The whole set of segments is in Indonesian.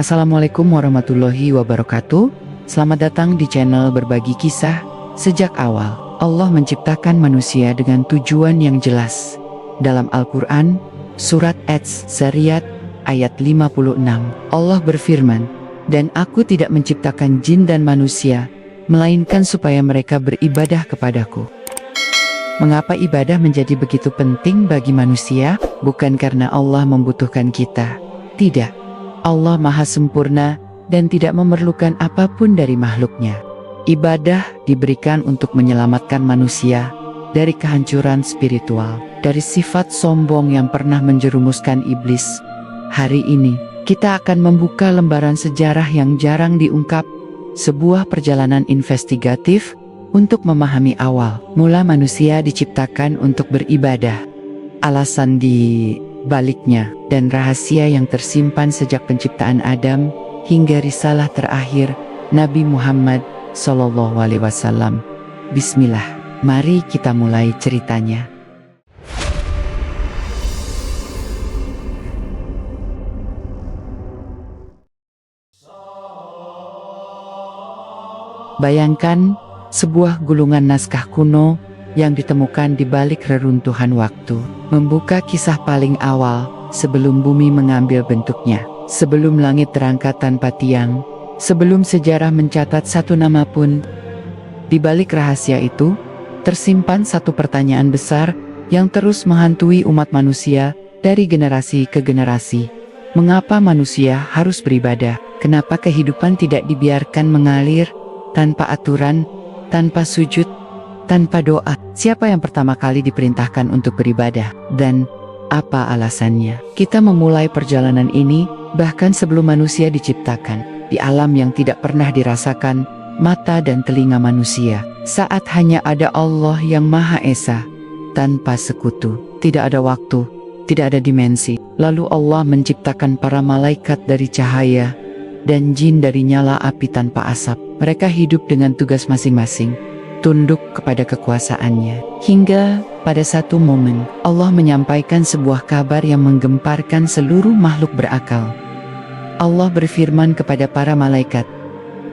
Assalamualaikum warahmatullahi wabarakatuh. Selamat datang di channel Berbagi Kisah. Sejak awal, Allah menciptakan manusia dengan tujuan yang jelas. Dalam Al-Quran, Surat Az-Zariyat ayat 56, Allah berfirman, "Dan aku tidak menciptakan jin dan manusia, melainkan supaya mereka beribadah kepadaku." Mengapa ibadah menjadi begitu penting bagi manusia? Bukan karena Allah membutuhkan kita. Tidak. Allah Maha Sempurna dan tidak memerlukan apapun dari makhluknya. Ibadah diberikan untuk menyelamatkan manusia dari kehancuran spiritual, dari sifat sombong yang pernah menjerumuskan iblis. Hari ini, kita akan membuka lembaran sejarah yang jarang diungkap, sebuah perjalanan investigatif untuk memahami awal mula manusia diciptakan untuk beribadah, alasan di baliknya, dan rahasia yang tersimpan sejak penciptaan Adam hingga risalah terakhir Nabi Muhammad SAW. Bismillah, mari kita mulai ceritanya. Bayangkan sebuah gulungan naskah kuno yang ditemukan di balik reruntuhan waktu, membuka kisah paling awal sebelum bumi mengambil bentuknya, sebelum langit terangkat tanpa tiang, sebelum sejarah mencatat satu nama pun. Di balik rahasia itu, tersimpan satu pertanyaan besar yang terus menghantui umat manusia dari generasi ke generasi. Mengapa manusia harus beribadah? Kenapa kehidupan tidak dibiarkan mengalir tanpa aturan, tanpa sujud, tanpa doa? Siapa yang pertama kali diperintahkan untuk beribadah? Dan apa alasannya? Kita memulai perjalanan ini bahkan sebelum manusia diciptakan, di alam yang tidak pernah dirasakan mata dan telinga manusia, saat hanya ada Allah yang Maha Esa, tanpa sekutu, tidak ada waktu, tidak ada dimensi. Lalu Allah menciptakan para malaikat dari cahaya dan jin dari nyala api tanpa asap. Mereka hidup dengan tugas masing-masing, tunduk kepada kekuasaannya. Hingga pada satu momen, Allah menyampaikan sebuah kabar yang menggemparkan seluruh makhluk berakal. Allah berfirman kepada para malaikat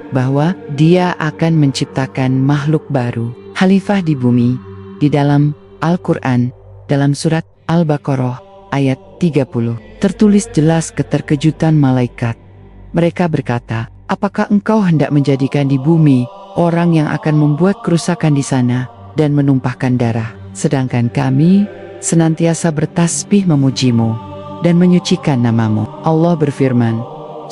bahwa Dia akan menciptakan makhluk baru, khalifah di bumi. Di dalam Al-Quran, dalam surat Al-Baqarah ayat 30, tertulis jelas keterkejutan malaikat. Mereka berkata, "Apakah engkau hendak menjadikan di bumi orang yang akan membuat kerusakan di sana dan menumpahkan darah, sedangkan kami senantiasa bertasbih memujimu dan menyucikan namamu?" Allah berfirman,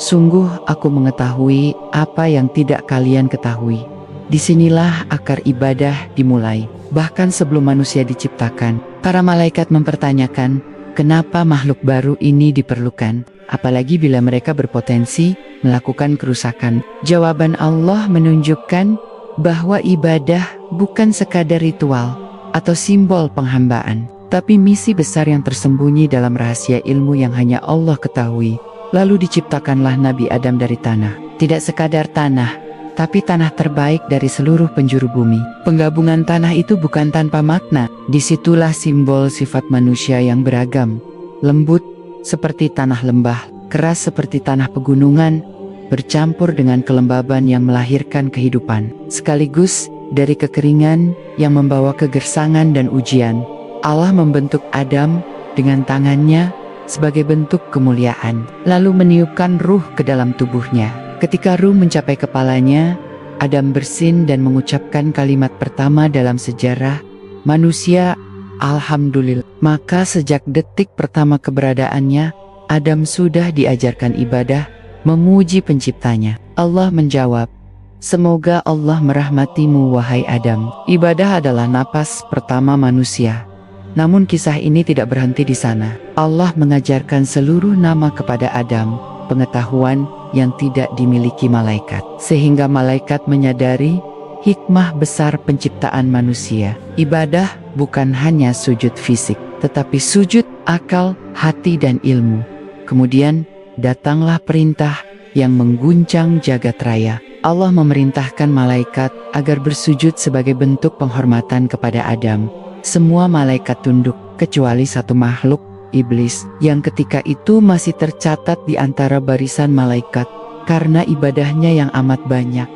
"Sungguh aku mengetahui apa yang tidak kalian ketahui." Disinilah akar ibadah dimulai. Bahkan sebelum manusia diciptakan, para malaikat mempertanyakan, kenapa makhluk baru ini diperlukan, apalagi bila mereka berpotensi melakukan kerusakan. Jawaban Allah menunjukkan bahwa ibadah bukan sekadar ritual atau simbol penghambaan, tapi misi besar yang tersembunyi dalam rahasia ilmu yang hanya Allah ketahui. Lalu diciptakanlah Nabi Adam dari tanah. Tidak sekadar tanah, tapi tanah terbaik dari seluruh penjuru bumi. Penggabungan tanah itu bukan tanpa makna. Disitulah simbol sifat manusia yang beragam. Lembut seperti tanah lembah, keras seperti tanah pegunungan, bercampur dengan kelembaban yang melahirkan kehidupan. Sekaligus dari kekeringan yang membawa kegersangan dan ujian, Allah membentuk Adam dengan tangannya sebagai bentuk kemuliaan, lalu meniupkan ruh ke dalam tubuhnya. Ketika ruh mencapai kepalanya, Adam bersin dan mengucapkan kalimat pertama dalam sejarah manusia, "Alhamdulillah." Maka sejak detik pertama keberadaannya, Adam sudah diajarkan ibadah, memuji penciptanya. Allah menjawab, "Semoga Allah merahmatimu wahai Adam." Ibadah adalah napas pertama manusia. Namun kisah ini tidak berhenti di sana. Allah mengajarkan seluruh nama kepada Adam, pengetahuan yang tidak dimiliki malaikat, sehingga malaikat menyadari hikmah besar penciptaan manusia. Ibadah bukan hanya sujud fisik, tetapi sujud akal, hati, dan ilmu. Kemudian datanglah perintah yang mengguncang jagat raya. Allah memerintahkan malaikat agar bersujud sebagai bentuk penghormatan kepada Adam. Semua malaikat tunduk, kecuali satu makhluk iblis, yang ketika itu masih tercatat di antara barisan malaikat karena ibadahnya yang amat banyak.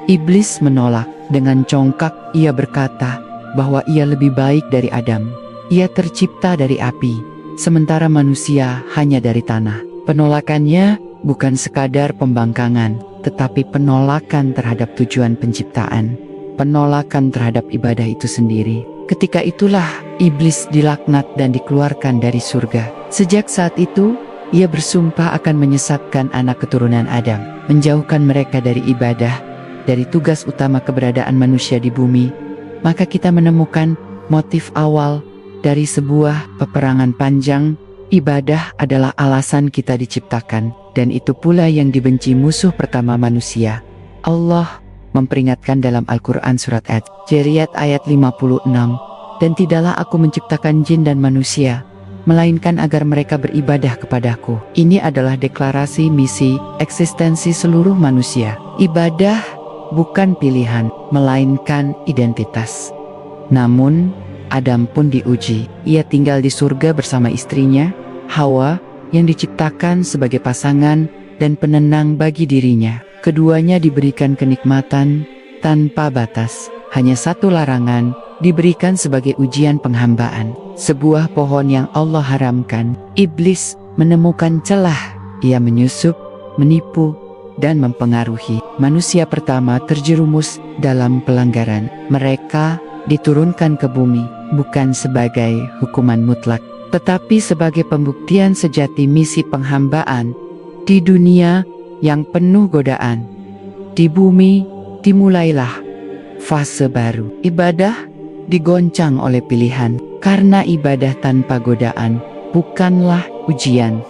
Iblis menolak. Dengan congkak ia berkata bahwa ia lebih baik dari Adam. Ia tercipta dari api, sementara manusia hanya dari tanah. Penolakannya bukan sekadar pembangkangan, tetapi penolakan terhadap tujuan penciptaan, penolakan terhadap ibadah itu sendiri. Ketika itulah iblis dilaknat dan dikeluarkan dari surga. Sejak saat itu, ia bersumpah akan menyesatkan anak keturunan Adam, menjauhkan mereka dari ibadah, dari tugas utama keberadaan manusia di bumi. Maka kita menemukan motif awal dari sebuah peperangan panjang. Ibadah adalah alasan kita diciptakan, dan itu pula yang dibenci musuh pertama manusia. Allah memperingatkan dalam Al-Quran surat Ad-Dhariyat ayat 56, "Dan tidaklah aku menciptakan jin dan manusia, melainkan agar mereka beribadah kepadaku." Ini adalah deklarasi misi eksistensi seluruh manusia. Ibadah bukan pilihan, melainkan identitas. Namun, Adam pun diuji. Ia tinggal di surga bersama istrinya, Hawa, yang diciptakan sebagai pasangan dan penenang bagi dirinya. Keduanya diberikan kenikmatan tanpa batas. Hanya satu larangan diberikan sebagai ujian penghambaan. Sebuah pohon yang Allah haramkan. Iblis menemukan celah. Ia menyusup, menipu, dan mempengaruhi. Manusia pertama terjerumus dalam pelanggaran. Mereka diturunkan ke bumi bukan sebagai hukuman mutlak, tetapi sebagai pembuktian sejati misi penghambaan di dunia yang penuh godaan. Di bumi dimulailah fase baru. Ibadah digoncang oleh pilihan, karena ibadah tanpa godaan bukanlah ujian.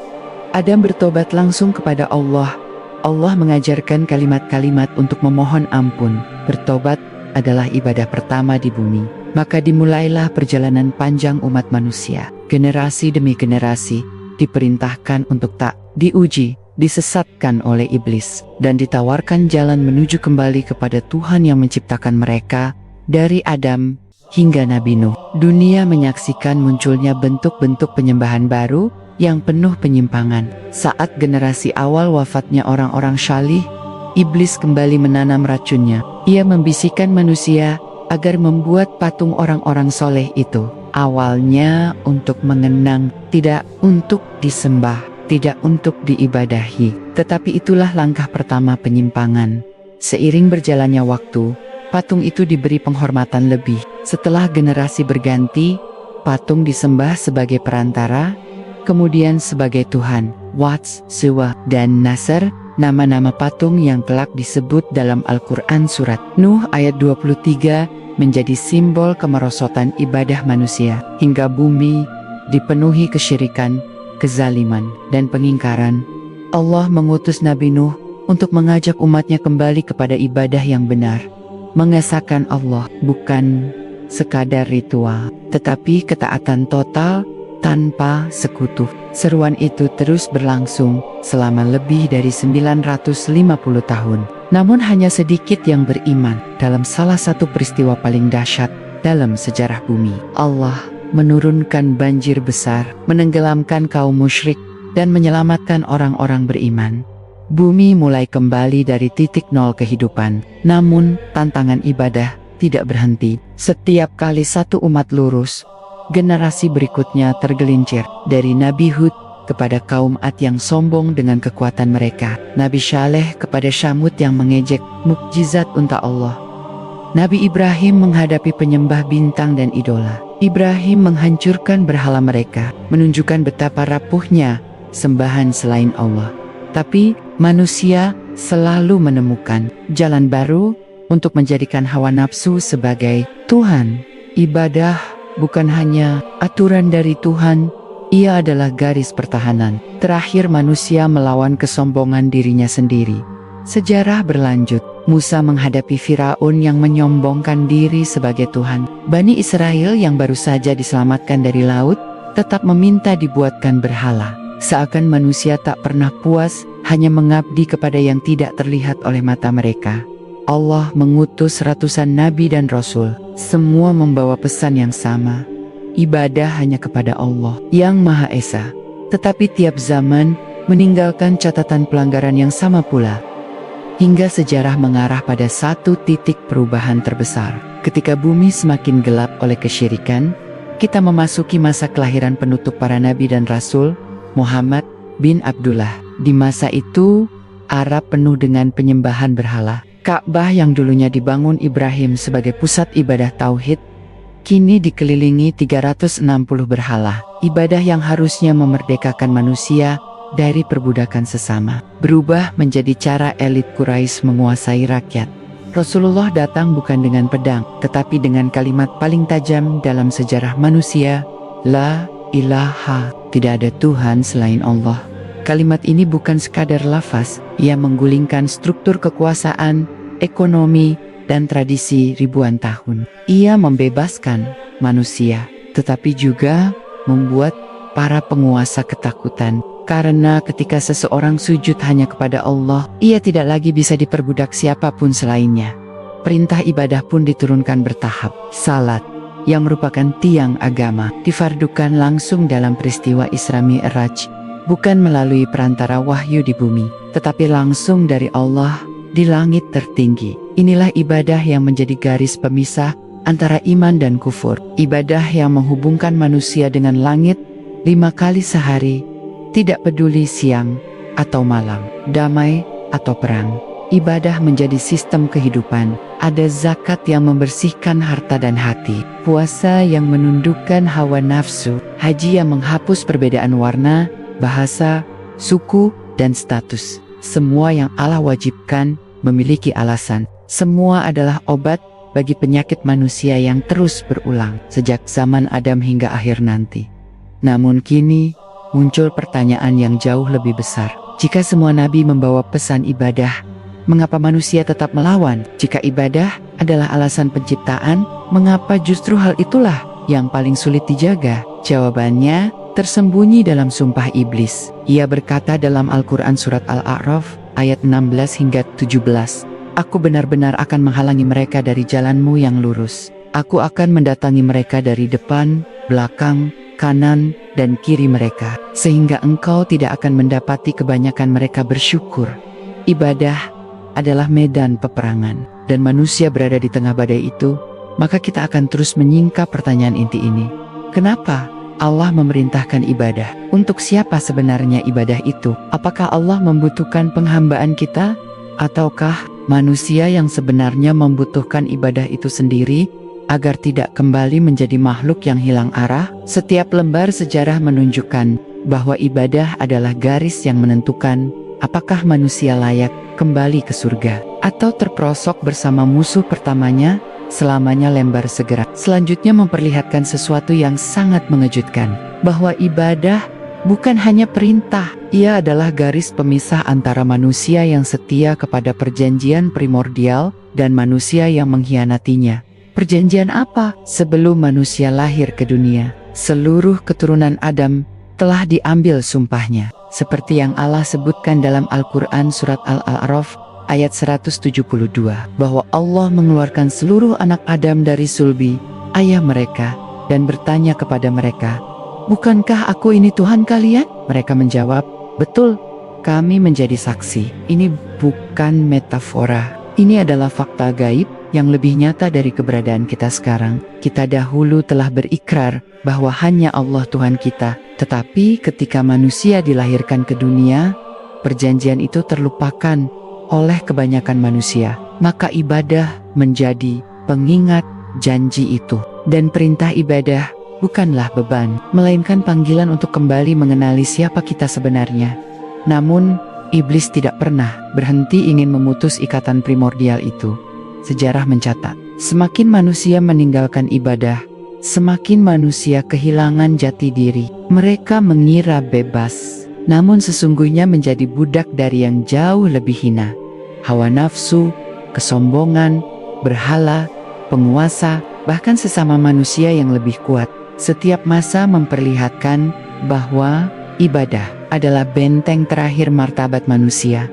Adam bertobat langsung kepada Allah. Allah mengajarkan kalimat-kalimat untuk memohon ampun. Bertobat adalah ibadah pertama di bumi. Maka dimulailah perjalanan panjang umat manusia. Generasi demi generasi diperintahkan untuk tak diuji, disesatkan oleh iblis, dan ditawarkan jalan menuju kembali kepada Tuhan yang menciptakan mereka dari Adam hingga Nabi Nuh. Dunia menyaksikan munculnya bentuk-bentuk penyembahan baru yang penuh penyimpangan. Saat generasi awal wafatnya orang-orang salih, iblis kembali menanam racunnya. Ia membisikkan manusia agar membuat patung orang-orang soleh itu. Awalnya untuk mengenang, tidak untuk disembah, tidak untuk diibadahi. Tetapi itulah langkah pertama penyimpangan. Seiring berjalannya waktu, patung itu diberi penghormatan lebih. Setelah generasi berganti, patung disembah sebagai perantara, kemudian sebagai Tuhan. Wats, Suwa, dan Nasr, nama-nama patung yang kelak disebut dalam Al-Quran surat Nuh ayat 23, menjadi simbol kemerosotan ibadah manusia, hingga bumi dipenuhi kesyirikan, kezaliman, dan pengingkaran. Allah mengutus Nabi Nuh untuk mengajak umatnya kembali kepada ibadah yang benar, mengesahkan Allah, bukan sekadar ritual, tetapi ketaatan total tanpa sekutu. Seruan itu terus berlangsung selama lebih dari 950 tahun. Namun hanya sedikit yang beriman dalam salah satu peristiwa paling dahsyat dalam sejarah bumi. Allah menurunkan banjir besar, menenggelamkan kaum musyrik, dan menyelamatkan orang-orang beriman. Bumi mulai kembali dari titik nol kehidupan. Namun tantangan ibadah tidak berhenti. Setiap kali satu umat lurus, generasi berikutnya tergelincir. Dari Nabi Hud kepada kaum Ad yang sombong dengan kekuatan mereka, Nabi Saleh kepada Syamud yang mengejek mukjizat unta Allah, Nabi Ibrahim menghadapi penyembah bintang dan idola. Ibrahim menghancurkan berhala mereka, menunjukkan betapa rapuhnya sembahan selain Allah. Tapi manusia selalu menemukan jalan baru untuk menjadikan hawa nafsu sebagai Tuhan. Ibadah bukan hanya aturan dari Tuhan, ia adalah garis pertahanan terakhir manusia melawan kesombongan dirinya sendiri. Sejarah berlanjut. Musa menghadapi Firaun yang menyombongkan diri sebagai Tuhan. Bani Israel yang baru saja diselamatkan dari laut tetap meminta dibuatkan berhala. Seakan manusia tak pernah puas hanya mengabdi kepada yang tidak terlihat oleh mata mereka. Allah mengutus ratusan nabi dan rasul, semua membawa pesan yang sama. ibadah hanya kepada Allah yang Maha Esa. Tetapi tiap zaman meninggalkan catatan pelanggaran yang sama pula. Hingga sejarah mengarah pada satu titik perubahan terbesar. Ketika bumi semakin gelap oleh kesyirikan, kita memasuki masa kelahiran penutup para nabi dan rasul, Muhammad bin Abdullah. Di masa itu, Arab penuh dengan penyembahan berhala. Ka'bah yang dulunya dibangun Ibrahim sebagai pusat ibadah tauhid, kini dikelilingi 360 berhala. Ibadah yang harusnya memerdekakan manusia dari perbudakan sesama, berubah menjadi cara elit Quraisy menguasai rakyat. Rasulullah datang bukan dengan pedang, tetapi dengan kalimat paling tajam dalam sejarah manusia, La ilaha, tidak ada Tuhan selain Allah. Kalimat ini bukan sekadar lafaz, ia menggulingkan struktur kekuasaan, ekonomi, dan tradisi ribuan tahun. Ia membebaskan manusia, tetapi juga membuat para penguasa ketakutan. Karena ketika seseorang sujud hanya kepada Allah, ia tidak lagi bisa diperbudak siapapun selainnya. Perintah ibadah pun diturunkan bertahap. Salat, yang merupakan tiang agama, difardukan langsung dalam peristiwa Isra Mi'raj, bukan melalui perantara wahyu di bumi, tetapi langsung dari Allah di langit tertinggi. Inilah ibadah yang menjadi garis pemisah antara iman dan kufur. Ibadah yang menghubungkan manusia dengan langit 5 kali sehari, tidak peduli siang atau malam, damai atau perang. Ibadah menjadi sistem kehidupan. Ada zakat yang membersihkan harta dan hati, puasa yang menundukkan hawa nafsu, haji yang menghapus perbedaan warna, bahasa, suku, dan status. Semua yang Allah wajibkan memiliki alasan. Semua adalah obat bagi penyakit manusia yang terus berulang sejak zaman Adam hingga akhir nanti. Namun kini muncul pertanyaan yang jauh lebih besar. Jika semua nabi membawa pesan ibadah, mengapa manusia tetap melawan? Jika ibadah adalah alasan penciptaan, mengapa justru hal itulah yang paling sulit dijaga? Jawabannya tersembunyi dalam sumpah iblis. Ia berkata dalam Al-Quran surat Al-A'raf ayat 16 hingga 17, Aku benar-benar akan menghalangi mereka dari jalanmu yang lurus. Aku akan mendatangi mereka dari depan, belakang, kanan, dan kiri mereka, sehingga engkau tidak akan mendapati kebanyakan mereka bersyukur. Ibadah adalah medan peperangan, dan manusia berada di tengah badai itu, maka kita akan terus menyingkap pertanyaan inti ini. Kenapa Allah memerintahkan ibadah? Untuk siapa sebenarnya ibadah itu? Apakah Allah membutuhkan penghambaan kita? Ataukah manusia yang sebenarnya membutuhkan ibadah itu sendiri, agar tidak kembali menjadi makhluk yang hilang arah? Setiap lembar sejarah menunjukkan bahwa ibadah adalah garis yang menentukan apakah manusia layak kembali ke surga atau terperosok bersama musuh pertamanya selamanya. Lembar sejarah selanjutnya memperlihatkan sesuatu yang sangat mengejutkan, bahwa ibadah bukan hanya perintah, ia adalah garis pemisah antara manusia yang setia kepada perjanjian primordial dan manusia yang mengkhianatinya. Perjanjian apa? Sebelum manusia lahir ke dunia, seluruh keturunan Adam telah diambil sumpahnya, seperti yang Allah sebutkan dalam Al-Quran surat Al-A'raf ayat 172, bahwa Allah mengeluarkan seluruh anak Adam dari sulbi ayah mereka dan bertanya kepada mereka, bukankah aku ini Tuhan kalian? Mereka menjawab, betul, kami menjadi saksi. Ini bukan metafora, ini adalah fakta gaib yang lebih nyata dari keberadaan kita sekarang. Kita dahulu telah berikrar bahwa hanya Allah Tuhan kita, tetapi ketika manusia dilahirkan ke dunia, perjanjian itu terlupakan oleh kebanyakan manusia. Maka ibadah menjadi pengingat janji itu. Dan perintah ibadah bukanlah beban, melainkan panggilan untuk kembali mengenali siapa kita sebenarnya. Namun, iblis tidak pernah berhenti ingin memutus ikatan primordial itu. Sejarah mencatat, semakin manusia meninggalkan ibadah, semakin manusia kehilangan jati diri. Mereka mengira bebas, namun sesungguhnya menjadi budak dari yang jauh lebih hina. Hawa nafsu, kesombongan, berhala, penguasa, bahkan sesama manusia yang lebih kuat. Setiap masa memperlihatkan bahwa ibadah adalah benteng terakhir martabat manusia.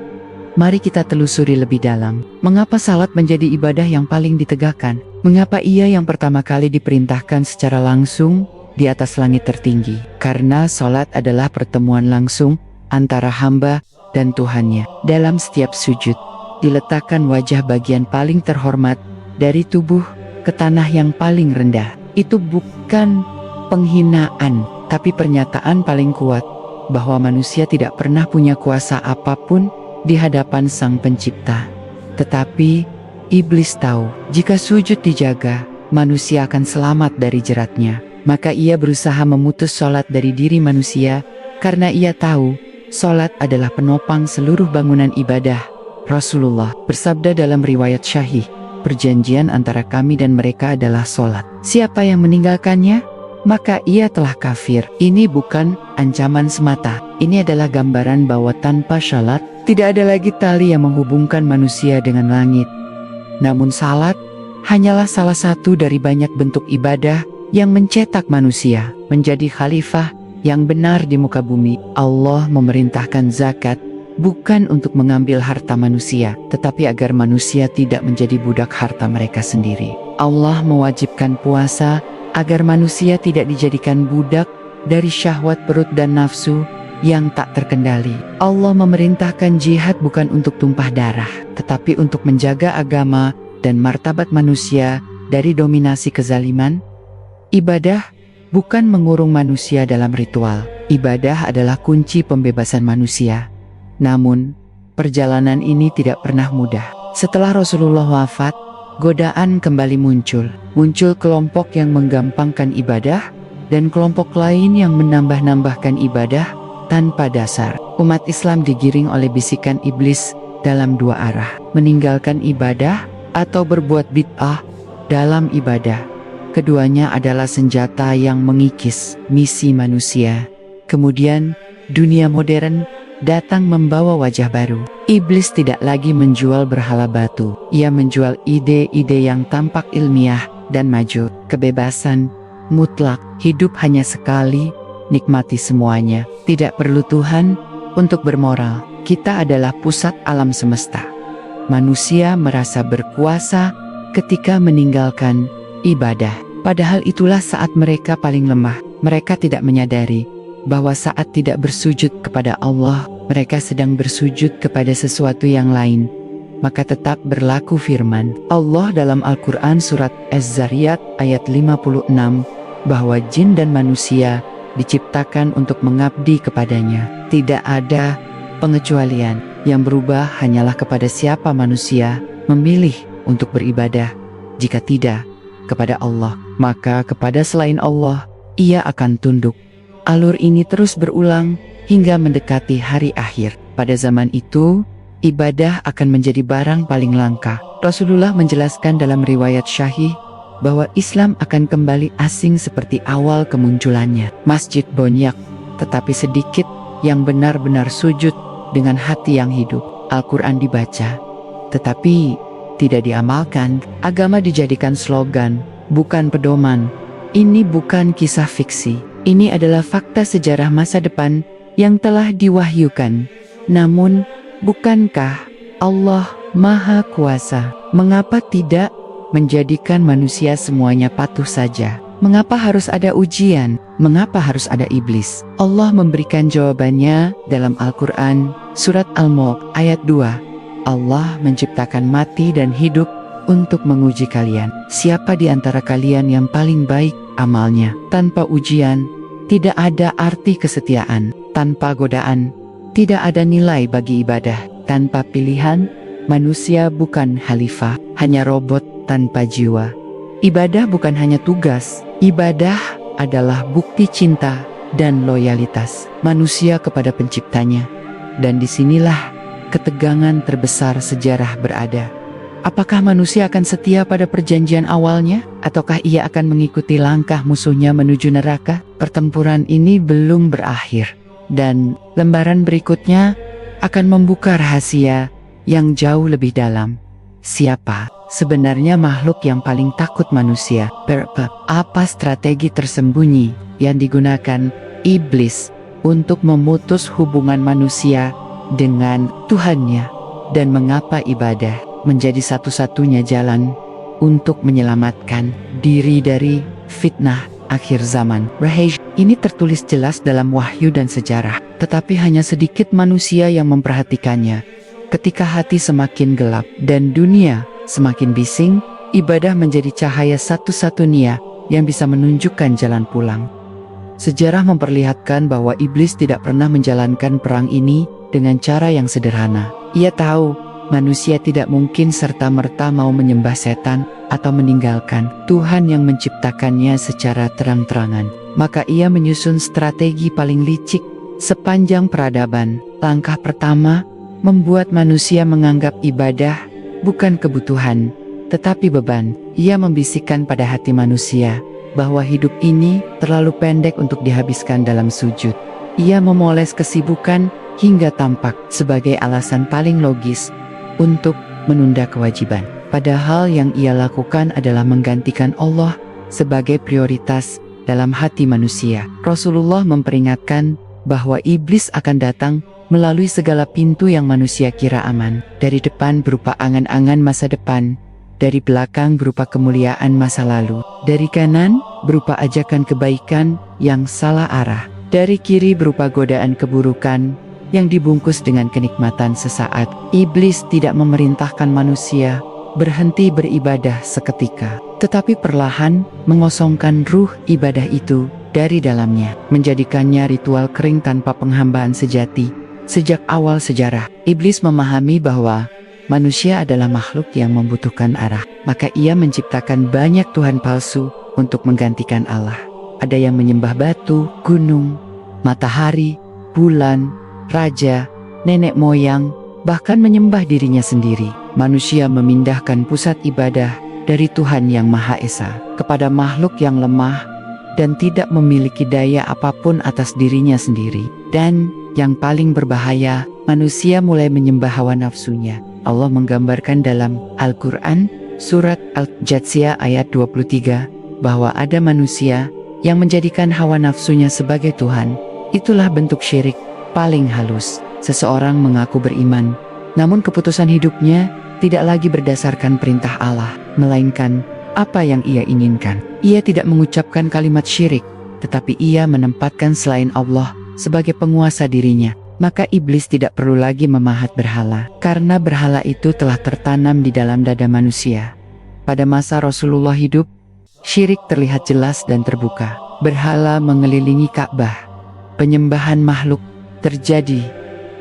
Mari kita telusuri lebih dalam. Mengapa salat menjadi ibadah yang paling ditegakkan? Mengapa ia yang pertama kali diperintahkan secara langsung di atas langit tertinggi. Karena sholat adalah pertemuan langsung antara hamba dan Tuhannya. Dalam setiap sujud, diletakkan wajah bagian paling terhormat dari tubuh ke tanah yang paling rendah. Itu bukan penghinaan, tapi pernyataan paling kuat bahwa manusia tidak pernah punya kuasa apapun di hadapan Sang Pencipta. Tetapi iblis tahu, jika sujud dijaga, manusia akan selamat dari jeratnya. Maka ia berusaha memutus sholat dari diri manusia, karena ia tahu sholat adalah penopang seluruh bangunan ibadah. Rasulullah bersabda dalam riwayat Syahih, perjanjian antara kami dan mereka adalah sholat. Siapa yang meninggalkannya, maka ia telah kafir. Ini bukan ancaman semata. Ini adalah gambaran bahwa tanpa sholat, tidak ada lagi tali yang menghubungkan manusia dengan langit. Namun salat hanyalah salah satu dari banyak bentuk ibadah yang mencetak manusia menjadi khalifah yang benar di muka bumi. Allah memerintahkan zakat bukan untuk mengambil harta manusia, tetapi agar manusia tidak menjadi budak harta mereka sendiri. Allah mewajibkan puasa agar manusia tidak dijadikan budak dari syahwat perut dan nafsu yang tak terkendali. Allah memerintahkan jihad bukan untuk tumpah darah, tetapi untuk menjaga agama dan martabat manusia dari dominasi kezaliman. Ibadah bukan mengurung manusia dalam ritual. Ibadah adalah kunci pembebasan manusia. Namun, perjalanan ini tidak pernah mudah. Setelah Rasulullah wafat, godaan kembali muncul. Muncul kelompok yang menggampangkan ibadah dan kelompok lain yang menambah-nambahkan ibadah tanpa dasar. Umat Islam digiring oleh bisikan iblis dalam dua arah, meninggalkan ibadah atau berbuat bid'ah dalam ibadah. Keduanya adalah senjata yang mengikis misi manusia. Kemudian, dunia modern datang membawa wajah baru. Iblis tidak lagi menjual berhala batu. Ia menjual ide-ide yang tampak ilmiah dan maju. Kebebasan mutlak, hidup hanya sekali, nikmati semuanya. Tidak perlu Tuhan untuk bermoral. Kita adalah pusat alam semesta. Manusia merasa berkuasa ketika meninggalkan ibadah. Padahal itulah saat mereka paling lemah. Mereka tidak menyadari bahwa saat tidak bersujud kepada Allah, mereka sedang bersujud kepada sesuatu yang lain. Maka tetap berlaku firman Allah dalam Al-Quran surat Az-Zariyat ayat 56, bahwa jin dan manusia diciptakan untuk mengabdi kepadanya. Tidak ada pengecualian. Yang berubah hanyalah kepada siapa manusia memilih untuk beribadah. Jika tidak kepada Allah, maka kepada selain Allah ia akan tunduk. Alur ini terus berulang hingga mendekati hari akhir. Pada zaman itu, ibadah akan menjadi barang paling langka. Rasulullah menjelaskan dalam riwayat Syahih bahwa Islam akan kembali asing seperti awal kemunculannya. Masjid banyak, tetapi sedikit yang benar-benar sujud dengan hati yang hidup. Al-Quran dibaca, tetapi tidak diamalkan. Agama dijadikan slogan, bukan pedoman. Ini bukan kisah fiksi. Ini adalah fakta sejarah masa depan yang telah diwahyukan. Namun, bukankah Allah Maha Kuasa? Mengapa tidak menjadikan manusia semuanya patuh saja? Mengapa harus ada ujian? Mengapa harus ada iblis? Allah memberikan jawabannya dalam Al-Quran, surat Al-Mulk ayat 2. Allah menciptakan mati dan hidup untuk menguji kalian. Siapa di antara kalian yang paling baik amalnya? Tanpa ujian, tidak ada arti kesetiaan. Tanpa godaan, tidak ada nilai bagi ibadah. Tanpa pilihan, manusia bukan khalifah, hanya robot tanpa jiwa. Ibadah bukan hanya tugas, ibadah adalah bukti cinta dan loyalitas manusia kepada penciptanya. Dan disinilah ketegangan terbesar sejarah berada. Apakah manusia akan setia pada perjanjian awalnya? Ataukah ia akan mengikuti langkah musuhnya menuju neraka? Pertempuran ini belum berakhir. Dan lembaran berikutnya akan membuka rahasia yang jauh lebih dalam. Siapa sebenarnya makhluk yang paling takut manusia? Apa strategi tersembunyi yang digunakan iblis untuk memutus hubungan manusia dengan Tuhannya? Dan mengapa ibadah menjadi satu-satunya jalan untuk menyelamatkan diri dari fitnah akhir zaman. Ini tertulis jelas dalam wahyu dan sejarah, tetapi hanya sedikit manusia yang memperhatikannya. Ketika hati semakin gelap dan dunia semakin bising, ibadah menjadi cahaya satu-satunya yang bisa menunjukkan jalan pulang. Sejarah memperlihatkan bahwa iblis tidak pernah menjalankan perang ini dengan cara yang sederhana. Ia tahu manusia tidak mungkin serta-merta mau menyembah setan atau meninggalkan Tuhan yang menciptakannya secara terang-terangan. Maka ia menyusun strategi paling licik sepanjang peradaban. Langkah pertama, membuat manusia menganggap ibadah bukan kebutuhan, tetapi beban. Ia membisikkan pada hati manusia bahwa hidup ini terlalu pendek untuk dihabiskan dalam sujud. Ia memoles kesibukan hingga tampak sebagai alasan paling logis untuk menunda kewajiban. Padahal yang ia lakukan adalah menggantikan Allah sebagai prioritas dalam hati manusia. Rasulullah memperingatkan bahwa iblis akan datang melalui segala pintu yang manusia kira aman. Dari depan berupa angan-angan masa depan, dari belakang berupa kemuliaan masa lalu, dari kanan berupa ajakan kebaikan yang salah arah, dari kiri berupa godaan keburukan yang dibungkus dengan kenikmatan sesaat. Iblis tidak memerintahkan manusia berhenti beribadah seketika, tetapi perlahan mengosongkan ruh ibadah itu dari dalamnya, menjadikannya ritual kering tanpa penghambaan sejati. Sejak awal sejarah, iblis memahami bahwa manusia adalah makhluk yang membutuhkan arah. Maka ia menciptakan banyak Tuhan palsu untuk menggantikan Allah. Ada yang menyembah batu, gunung, matahari, bulan, raja, nenek moyang, bahkan menyembah dirinya sendiri. Manusia memindahkan pusat ibadah dari Tuhan yang Maha Esa kepada makhluk yang lemah dan tidak memiliki daya apapun atas dirinya sendiri. Dan yang paling berbahaya, manusia mulai menyembah hawa nafsunya. Allah menggambarkan dalam Al-Quran, surat Al-Jathiyah ayat 23, bahwa ada manusia yang menjadikan hawa nafsunya sebagai Tuhan. Itulah bentuk syirik paling halus. Seseorang mengaku beriman, namun keputusan hidupnya tidak lagi berdasarkan perintah Allah, melainkan apa yang ia inginkan. Ia tidak mengucapkan kalimat syirik, tetapi ia menempatkan selain Allah sebagai penguasa dirinya. Maka iblis tidak perlu lagi memahat berhala, karena berhala itu telah tertanam di dalam dada manusia. Pada masa Rasulullah hidup, syirik terlihat jelas dan terbuka. Berhala mengelilingi Ka'bah. Penyembahan makhluk terjadi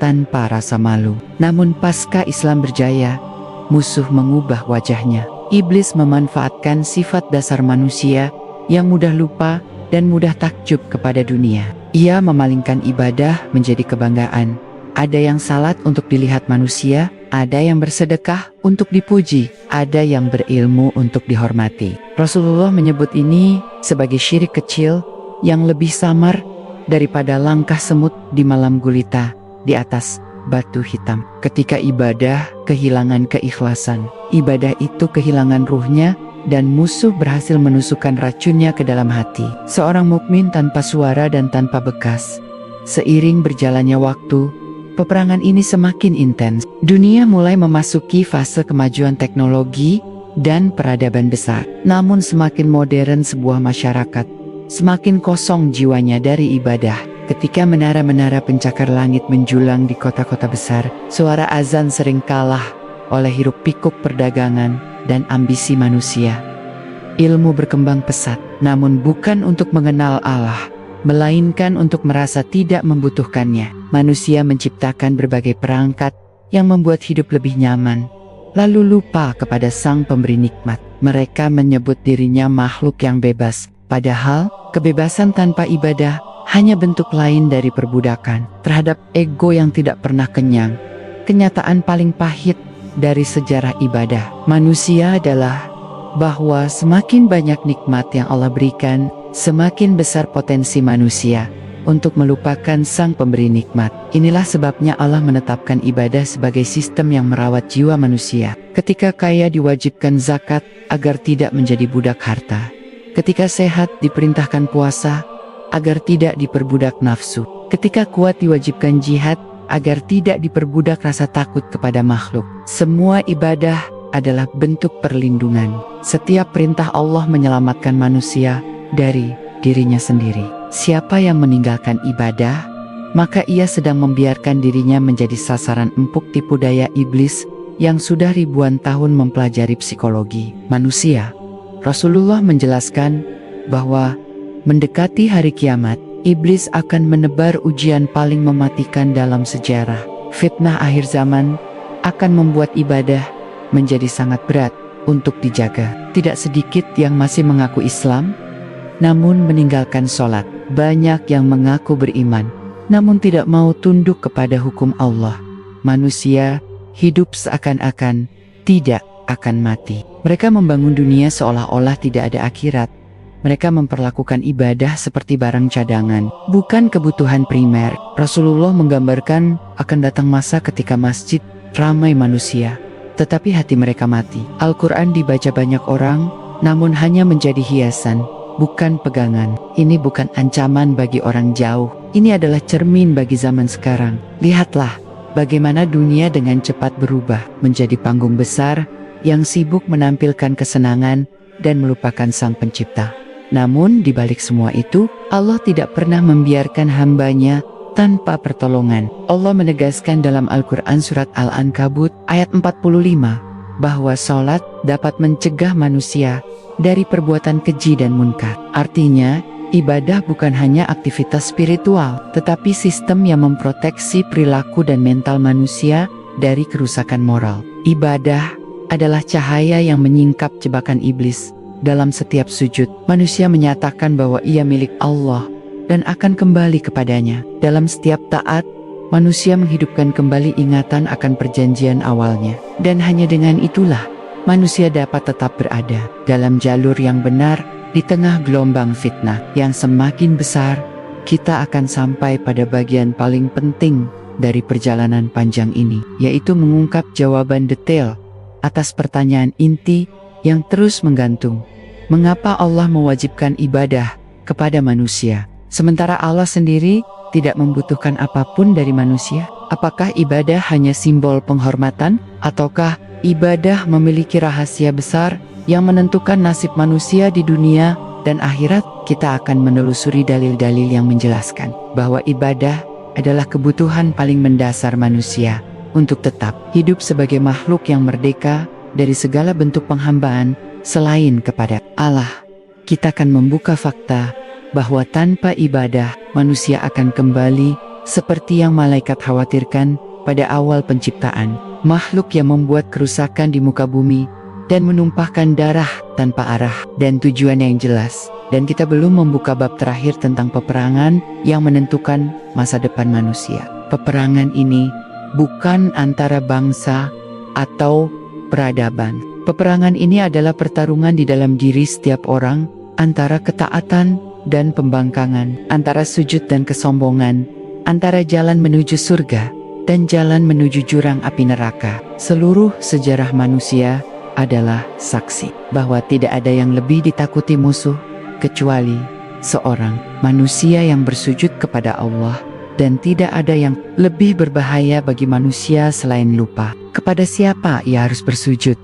tanpa rasa malu. Namun pasca Islam berjaya, musuh mengubah wajahnya. Iblis memanfaatkan sifat dasar manusia yang mudah lupa dan mudah takjub kepada dunia. Ia memalingkan ibadah menjadi kebanggaan. Ada yang salat untuk dilihat manusia, ada yang bersedekah untuk dipuji, ada yang berilmu untuk dihormati. Rasulullah menyebut ini sebagai syirik kecil yang lebih samar daripada langkah semut di malam gulita di atas batu hitam. Ketika ibadah kehilangan keikhlasan, ibadah itu kehilangan ruhnya, dan musuh berhasil menusukkan racunnya ke dalam hati seorang mukmin tanpa suara dan tanpa bekas. Seiring berjalannya waktu, peperangan ini semakin intens. Dunia mulai memasuki fase kemajuan teknologi dan peradaban besar. Namun semakin modern sebuah masyarakat, semakin kosong jiwanya dari ibadah. Ketika menara-menara pencakar langit menjulang di kota-kota besar, suara azan sering kalah oleh hiruk-pikuk perdagangan dan ambisi manusia. Ilmu berkembang pesat, namun bukan untuk mengenal Allah, melainkan untuk merasa tidak membutuhkannya. Manusia menciptakan berbagai perangkat yang membuat hidup lebih nyaman, lalu lupa kepada Sang Pemberi nikmat. Mereka menyebut dirinya makhluk yang bebas, padahal kebebasan tanpa ibadah hanya bentuk lain dari perbudakan terhadap ego yang tidak pernah kenyang. Kenyataan paling pahit dari sejarah ibadah manusia adalah bahwa semakin banyak nikmat yang Allah berikan, semakin besar potensi manusia untuk melupakan Sang Pemberi nikmat. Inilah sebabnya Allah menetapkan ibadah sebagai sistem yang merawat jiwa manusia. Ketika kaya diwajibkan zakat agar tidak menjadi budak harta. Ketika sehat diperintahkan puasa agar tidak diperbudak nafsu. Ketika kuat diwajibkan jihad agar tidak diperbudak rasa takut kepada makhluk. Semua ibadah adalah bentuk perlindungan. Setiap perintah Allah menyelamatkan manusia dari dirinya sendiri. Siapa yang meninggalkan ibadah, maka ia sedang membiarkan dirinya menjadi sasaran empuk tipu daya iblis yang sudah ribuan tahun mempelajari psikologi manusia. Rasulullah menjelaskan bahwa mendekati hari kiamat, iblis akan menebar ujian paling mematikan dalam sejarah. Fitnah akhir zaman akan membuat ibadah menjadi sangat berat untuk dijaga. Tidak sedikit yang masih mengaku Islam, namun meninggalkan sholat. Banyak yang mengaku beriman, namun tidak mau tunduk kepada hukum Allah. Manusia hidup seakan-akan tidak akan mati. Mereka membangun dunia seolah-olah tidak ada akhirat. Mereka memperlakukan ibadah seperti barang cadangan, bukan kebutuhan primer. Rasulullah menggambarkan akan datang masa ketika masjid ramai manusia, tetapi hati mereka mati. Al-Quran dibaca banyak orang, namun hanya menjadi hiasan, bukan pegangan. Ini bukan ancaman bagi orang jauh. Ini adalah cermin bagi zaman sekarang. Lihatlah bagaimana dunia dengan cepat berubah menjadi panggung besar yang sibuk menampilkan kesenangan dan melupakan Sang Pencipta. Namun di balik semua itu, Allah tidak pernah membiarkan hambanya tanpa pertolongan. Allah menegaskan dalam Al-Quran surat Al-Ankabut ayat 45 bahwa sholat dapat mencegah manusia dari perbuatan keji dan munkar. Artinya, ibadah bukan hanya aktivitas spiritual, tetapi sistem yang memproteksi perilaku dan mental manusia dari kerusakan moral. Ibadah adalah cahaya yang menyingkap jebakan iblis. Dalam setiap sujud, manusia menyatakan bahwa ia milik Allah dan akan kembali kepadanya. Dalam setiap taat, manusia menghidupkan kembali ingatan akan perjanjian awalnya. Dan hanya dengan itulah, manusia dapat tetap berada dalam jalur yang benar di tengah gelombang fitnah yang semakin besar. Kita akan sampai pada bagian paling penting dari perjalanan panjang ini, yaitu mengungkap jawaban detail atas pertanyaan inti yang terus menggantung. Mengapa Allah mewajibkan ibadah kepada manusia, sementara Allah sendiri tidak membutuhkan apapun dari manusia? Apakah ibadah hanya simbol penghormatan, ataukah ibadah memiliki rahasia besar yang menentukan nasib manusia di dunia dan akhirat? Kita akan menelusuri dalil-dalil yang menjelaskan bahwa ibadah adalah kebutuhan paling mendasar manusia untuk tetap hidup sebagai makhluk yang merdeka dari segala bentuk penghambaan selain kepada Allah. Kita akan membuka fakta bahwa tanpa ibadah, manusia akan kembali seperti yang malaikat khawatirkan pada awal penciptaan. Makhluk yang membuat kerusakan di muka bumi dan menumpahkan darah tanpa arah dan tujuan yang jelas. Dan kita belum membuka bab terakhir tentang peperangan yang menentukan masa depan manusia. Peperangan ini bukan antara bangsa atau peradaban. Peperangan ini adalah pertarungan di dalam diri setiap orang, antara ketaatan dan pembangkangan, antara sujud dan kesombongan, antara jalan menuju surga dan jalan menuju jurang api neraka. Seluruh sejarah manusia adalah saksi bahwa tidak ada yang lebih ditakuti musuh kecuali seorang manusia yang bersujud kepada Allah, dan tidak ada yang lebih berbahaya bagi manusia selain lupa kepada siapa ia harus bersujud.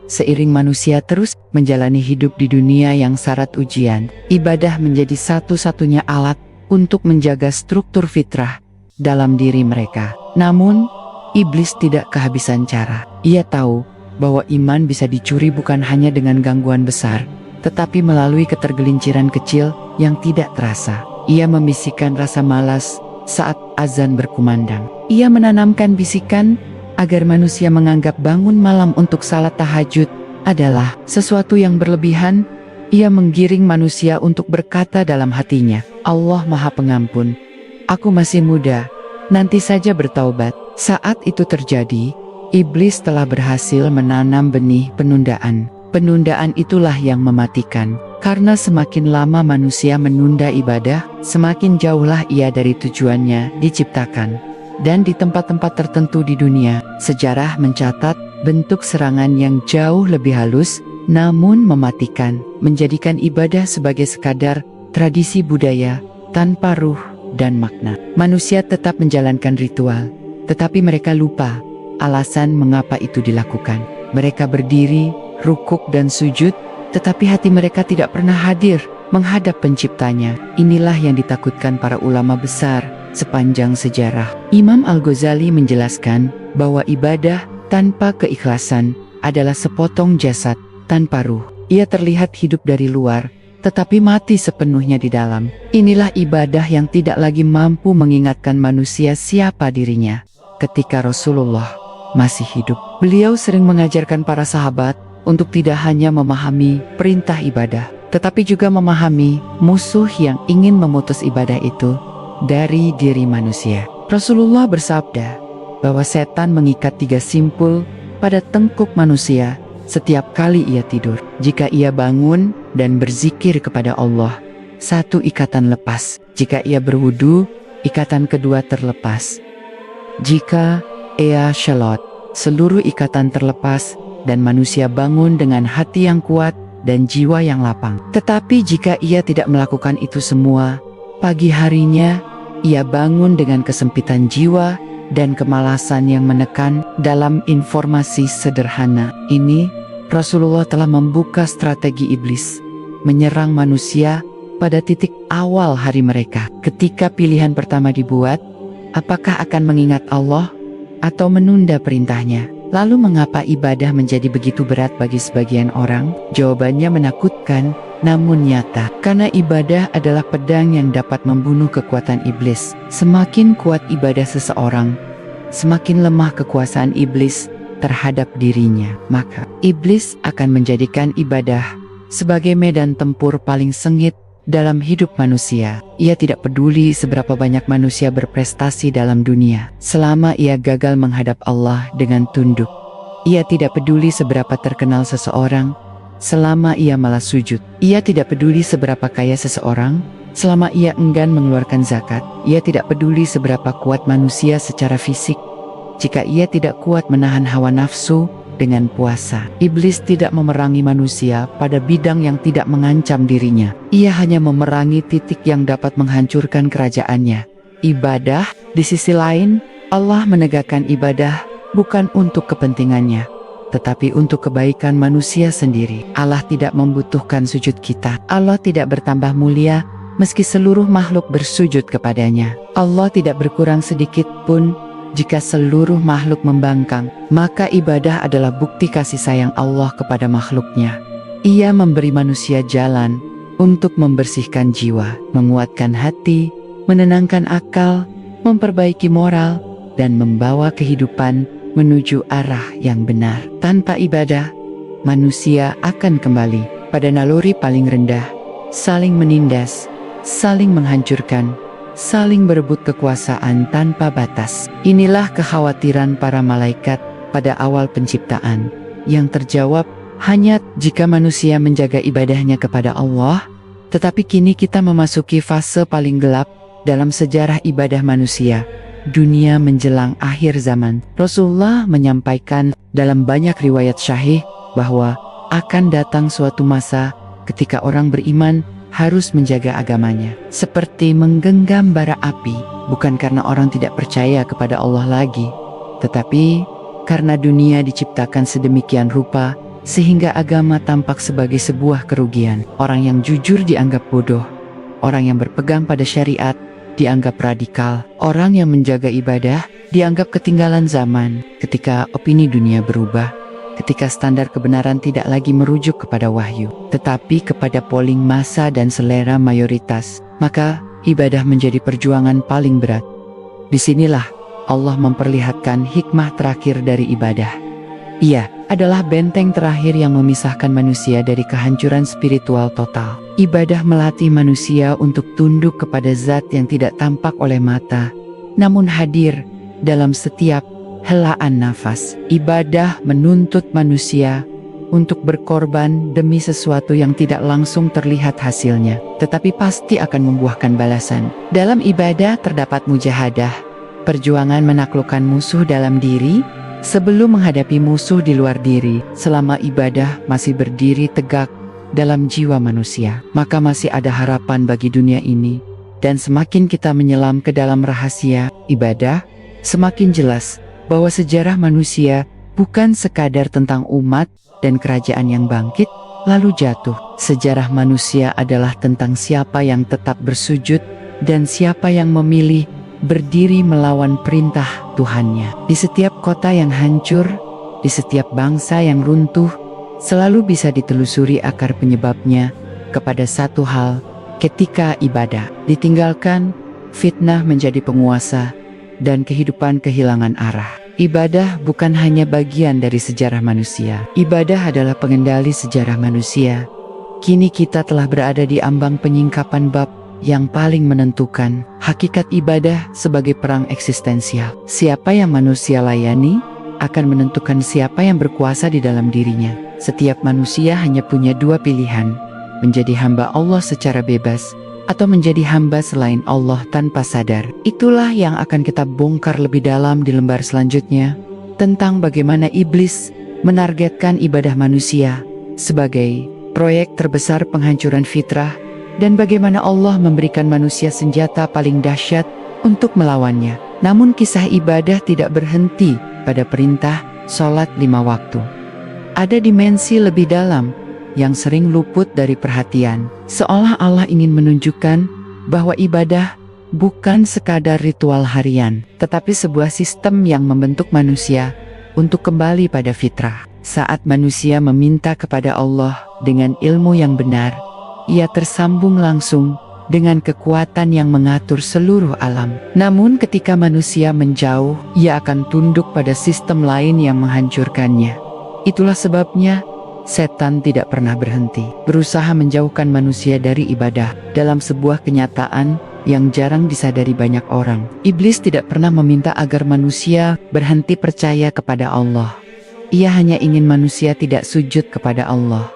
Seiring manusia terus menjalani hidup di dunia yang syarat ujian, ibadah menjadi satu-satunya alat untuk menjaga struktur fitrah dalam diri mereka. Namun, iblis tidak kehabisan cara. Ia tahu bahwa iman bisa dicuri bukan hanya dengan gangguan besar, tetapi melalui ketergelinciran kecil yang tidak terasa. Ia membisikkan rasa malas saat azan berkumandang. Ia menanamkan bisikan agar manusia menganggap bangun malam untuk salat tahajud adalah sesuatu yang berlebihan. Ia menggiring manusia untuk berkata dalam hatinya, Allah Maha Pengampun, aku masih muda, nanti saja bertaubat. Saat itu terjadi, iblis telah berhasil menanam benih penundaan. Penundaan itulah yang mematikan, karena semakin lama manusia menunda ibadah, semakin jauhlah ia dari tujuannya diciptakan. Dan di tempat-tempat tertentu di dunia, sejarah mencatat bentuk serangan yang jauh lebih halus, namun mematikan, menjadikan ibadah sebagai sekadar tradisi budaya, tanpa ruh dan makna. Manusia tetap menjalankan ritual, tetapi mereka lupa alasan mengapa itu dilakukan. Mereka berdiri, rukuk dan sujud, tetapi hati mereka tidak pernah hadir menghadap penciptanya. Inilah yang ditakutkan para ulama besar sepanjang sejarah. Imam Al-Ghazali menjelaskan bahwa ibadah tanpa keikhlasan adalah sepotong jasad tanpa ruh. Ia terlihat hidup dari luar, tetapi mati sepenuhnya di dalam. Inilah ibadah yang tidak lagi mampu mengingatkan manusia siapa dirinya ketika Rasulullah masih hidup. Beliau sering mengajarkan para sahabat untuk tidak hanya memahami perintah ibadah, tetapi juga memahami musuh yang ingin memutus ibadah itu dari diri manusia. Rasulullah bersabda bahwa setan mengikat 3 simpul pada tengkuk manusia setiap kali ia tidur. Jika ia bangun dan berzikir kepada Allah, 1 ikatan lepas. Jika ia berwudu, ikatan kedua terlepas. Jika ia salat, seluruh ikatan terlepas dan manusia bangun dengan hati yang kuat dan jiwa yang lapang. Tetapi jika ia tidak melakukan itu semua, pagi harinya ia bangun dengan kesempitan jiwa dan kemalasan yang menekan. Dalam informasi sederhana ini, Rasulullah telah membuka strategi iblis menyerang manusia pada titik awal hari mereka. Ketika pilihan pertama dibuat, apakah akan mengingat Allah atau menunda perintahnya? Lalu mengapa ibadah menjadi begitu berat bagi sebagian orang? Jawabannya menakutkan, namun nyata. Karena ibadah adalah pedang yang dapat membunuh kekuatan iblis. Semakin kuat ibadah seseorang, semakin lemah kekuasaan iblis terhadap dirinya. Maka, iblis akan menjadikan ibadah sebagai medan tempur paling sengit dalam hidup manusia. Ia tidak peduli seberapa banyak manusia berprestasi dalam dunia, selama ia gagal menghadap Allah dengan tunduk. Ia tidak peduli seberapa terkenal seseorang, selama ia malah sujud. Ia tidak peduli seberapa kaya seseorang, selama ia enggan mengeluarkan zakat. Ia tidak peduli seberapa kuat manusia secara fisik, jika ia tidak kuat menahan hawa nafsu dengan puasa. Iblis tidak memerangi manusia pada bidang yang tidak mengancam dirinya. Ia hanya memerangi titik yang dapat menghancurkan kerajaannya, ibadah. Di sisi lain, Allah menegakkan ibadah bukan untuk kepentingannya, tetapi untuk kebaikan manusia sendiri. Allah tidak membutuhkan sujud kita. Allah tidak bertambah mulia meski seluruh makhluk bersujud kepadanya. Allah tidak berkurang sedikit pun jika seluruh makhluk membangkang. Maka ibadah adalah bukti kasih sayang Allah kepada makhluknya. Ia memberi manusia jalan untuk membersihkan jiwa, menguatkan hati, menenangkan akal, memperbaiki moral, dan membawa kehidupan menuju arah yang benar. Tanpa ibadah, manusia akan kembali pada naluri paling rendah, saling menindas, saling menghancurkan, saling berebut kekuasaan tanpa batas. Inilah kekhawatiran para malaikat pada awal penciptaan, yang terjawab hanya jika manusia menjaga ibadahnya kepada Allah. Tetapi kini kita memasuki fase paling gelap dalam sejarah ibadah manusia, dunia menjelang akhir zaman. Rasulullah menyampaikan dalam banyak riwayat syahih bahwa akan datang suatu masa ketika orang beriman harus menjaga agamanya seperti menggenggam bara api, bukan karena orang tidak percaya kepada Allah lagi, tetapi karena dunia diciptakan sedemikian rupa sehingga agama tampak sebagai sebuah kerugian. Orang yang jujur dianggap bodoh, orang yang berpegang pada syariat dianggap radikal, orang yang menjaga ibadah dianggap ketinggalan zaman. Ketika opini dunia berubah, ketika standar kebenaran tidak lagi merujuk kepada wahyu, tetapi kepada polling massa dan selera mayoritas, maka ibadah menjadi perjuangan paling berat. Disinilah Allah memperlihatkan hikmah terakhir dari ibadah. Ia adalah benteng terakhir yang memisahkan manusia dari kehancuran spiritual total. Ibadah melatih manusia untuk tunduk kepada zat yang tidak tampak oleh mata, namun hadir dalam setiap helaan nafas. Ibadah menuntut manusia untuk berkorban demi sesuatu yang tidak langsung terlihat hasilnya, tetapi pasti akan membuahkan balasan. Dalam ibadah terdapat mujahadah, perjuangan menaklukkan musuh dalam diri sebelum menghadapi musuh di luar diri. Selama ibadah masih berdiri tegak dalam jiwa manusia, maka masih ada harapan bagi dunia ini. Dan semakin kita menyelam ke dalam rahasia ibadah, semakin jelas bahwa sejarah manusia bukan sekadar tentang umat dan kerajaan yang bangkit, lalu jatuh. Sejarah manusia adalah tentang siapa yang tetap bersujud dan siapa yang memilih berdiri melawan perintah Tuhannya. Di setiap kota yang hancur, di setiap bangsa yang runtuh, selalu bisa ditelusuri akar penyebabnya kepada satu hal. Ketika ibadah ditinggalkan, fitnah menjadi penguasa dan kehidupan kehilangan arah. Ibadah bukan hanya bagian dari sejarah manusia. Ibadah adalah pengendali sejarah manusia. Kini kita telah berada di ambang penyingkapan bab yang paling menentukan. Hakikat ibadah sebagai perang eksistensial. Siapa yang manusia layani akan menentukan siapa yang berkuasa di dalam dirinya. Setiap manusia hanya punya dua pilihan: menjadi hamba Allah secara bebas, atau menjadi hamba selain Allah tanpa sadar. Itulah yang akan kita bongkar lebih dalam di lembar selanjutnya, tentang bagaimana iblis menargetkan ibadah manusia sebagai proyek terbesar penghancuran fitrah, dan bagaimana Allah memberikan manusia senjata paling dahsyat untuk melawannya. Namun kisah ibadah tidak berhenti pada perintah sholat 5 waktu. Ada dimensi lebih dalam yang sering luput dari perhatian, seolah Allah ingin menunjukkan bahwa ibadah bukan sekadar ritual harian, tetapi sebuah sistem yang membentuk manusia untuk kembali pada fitrah. Saat manusia meminta kepada Allah dengan ilmu yang benar, ia tersambung langsung dengan kekuatan yang mengatur seluruh alam. Namun ketika manusia menjauh, ia akan tunduk pada sistem lain yang menghancurkannya. Itulah sebabnya setan tidak pernah berhenti berusaha menjauhkan manusia dari ibadah. Dalam sebuah kenyataan yang jarang disadari banyak orang, iblis tidak pernah meminta agar manusia berhenti percaya kepada Allah. Ia hanya ingin manusia tidak sujud kepada Allah.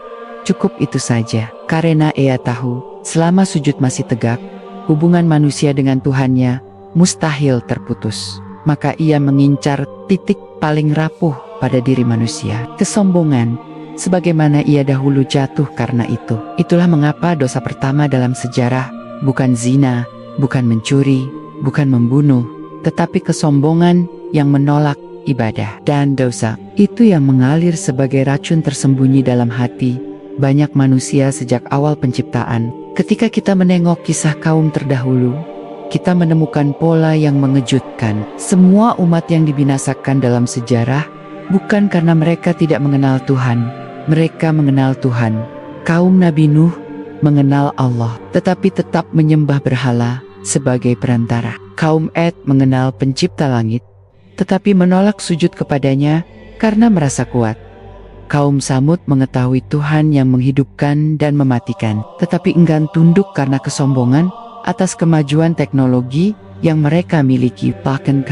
Cukup itu saja, karena ia tahu selama sujud masih tegak, hubungan manusia dengan Tuhannya mustahil terputus. Maka ia mengincar titik paling rapuh pada diri manusia, kesombongan, sebagaimana ia dahulu jatuh karena itu. Itulah mengapa dosa pertama dalam sejarah bukan zina, bukan mencuri, bukan membunuh, tetapi kesombongan yang menolak ibadah. Dan dosa itu yang mengalir sebagai racun tersembunyi dalam hati banyak manusia sejak awal penciptaan. Ketika kita menengok kisah kaum terdahulu, kita menemukan pola yang mengejutkan. Semua umat yang dibinasakan dalam sejarah bukan karena mereka tidak mengenal Tuhan. Mereka mengenal Tuhan. Kaum Nabi Nuh mengenal Allah, tetapi tetap menyembah berhala sebagai perantara. Kaum Ad mengenal pencipta langit, tetapi menolak sujud kepadanya karena merasa kuat. Kaum Samud mengetahui Tuhan yang menghidupkan dan mematikan, tetapi enggan tunduk karena kesombongan atas kemajuan teknologi yang mereka miliki. Bahkan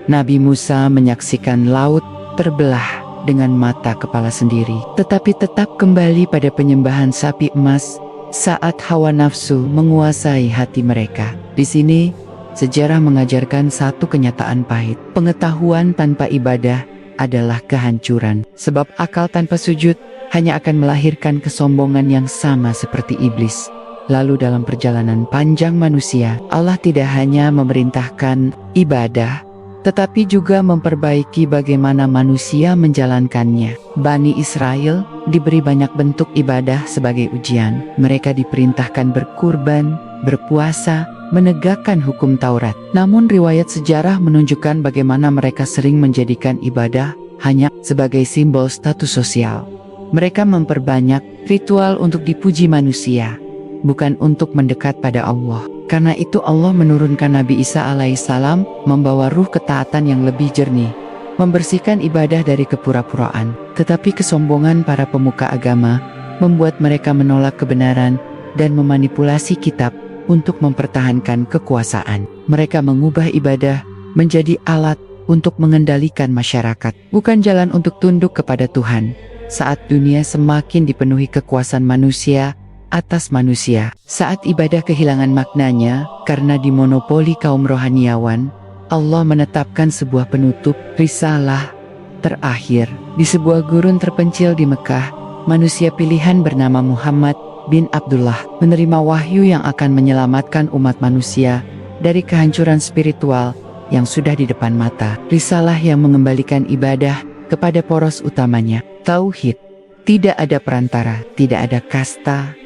Nabi Musa menyaksikan laut terbelah dengan mata kepala sendiri, tetapi tetap kembali pada penyembahan sapi emas saat hawa nafsu menguasai hati mereka. Di sini, sejarah mengajarkan satu kenyataan pahit. Pengetahuan tanpa ibadah adalah kehancuran, sebab akal tanpa sujud hanya akan melahirkan kesombongan yang sama seperti iblis. Lalu dalam perjalanan panjang manusia, Allah tidak hanya memerintahkan ibadah, tetapi juga memperbaiki bagaimana manusia menjalankannya. Bani Israel diberi banyak bentuk ibadah sebagai ujian. Mereka diperintahkan berkurban, berpuasa, menegakkan hukum Taurat. Namun riwayat sejarah menunjukkan bagaimana mereka sering menjadikan ibadah hanya sebagai simbol status sosial. Mereka memperbanyak ritual untuk dipuji manusia, bukan untuk mendekat pada Allah. Karena itu Allah menurunkan Nabi Isa alaihissalam membawa ruh ketaatan yang lebih jernih, membersihkan ibadah dari kepura-puraan. Tetapi kesombongan para pemuka agama membuat mereka menolak kebenaran dan memanipulasi kitab untuk mempertahankan kekuasaan. Mereka mengubah ibadah menjadi alat untuk mengendalikan masyarakat, bukan jalan untuk tunduk kepada Tuhan. Saat dunia semakin dipenuhi kekuasaan manusia atas manusia, saat ibadah kehilangan maknanya karena dimonopoli kaum rohaniawan, Allah menetapkan sebuah penutup risalah terakhir. Di sebuah gurun terpencil di Mekah, manusia pilihan bernama Muhammad bin Abdullah menerima wahyu yang akan menyelamatkan umat manusia dari kehancuran spiritual yang sudah di depan mata. Risalah yang mengembalikan ibadah kepada poros utamanya, tauhid. Tidak ada perantara, tidak ada kasta,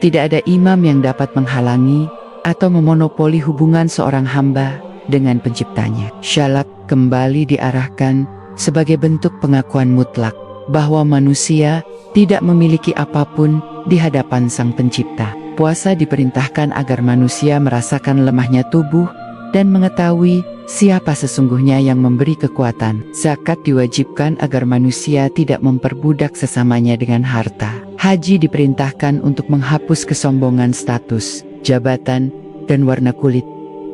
tidak ada imam yang dapat menghalangi atau memonopoli hubungan seorang hamba dengan penciptanya. Syalak kembali diarahkan sebagai bentuk pengakuan mutlak bahwa manusia tidak memiliki apapun di hadapan Sang Pencipta. Puasa diperintahkan agar manusia merasakan lemahnya tubuh dan mengetahui siapa sesungguhnya yang memberi kekuatan. Zakat diwajibkan agar manusia tidak memperbudak sesamanya dengan harta. Haji diperintahkan untuk menghapus kesombongan status, jabatan, dan warna kulit,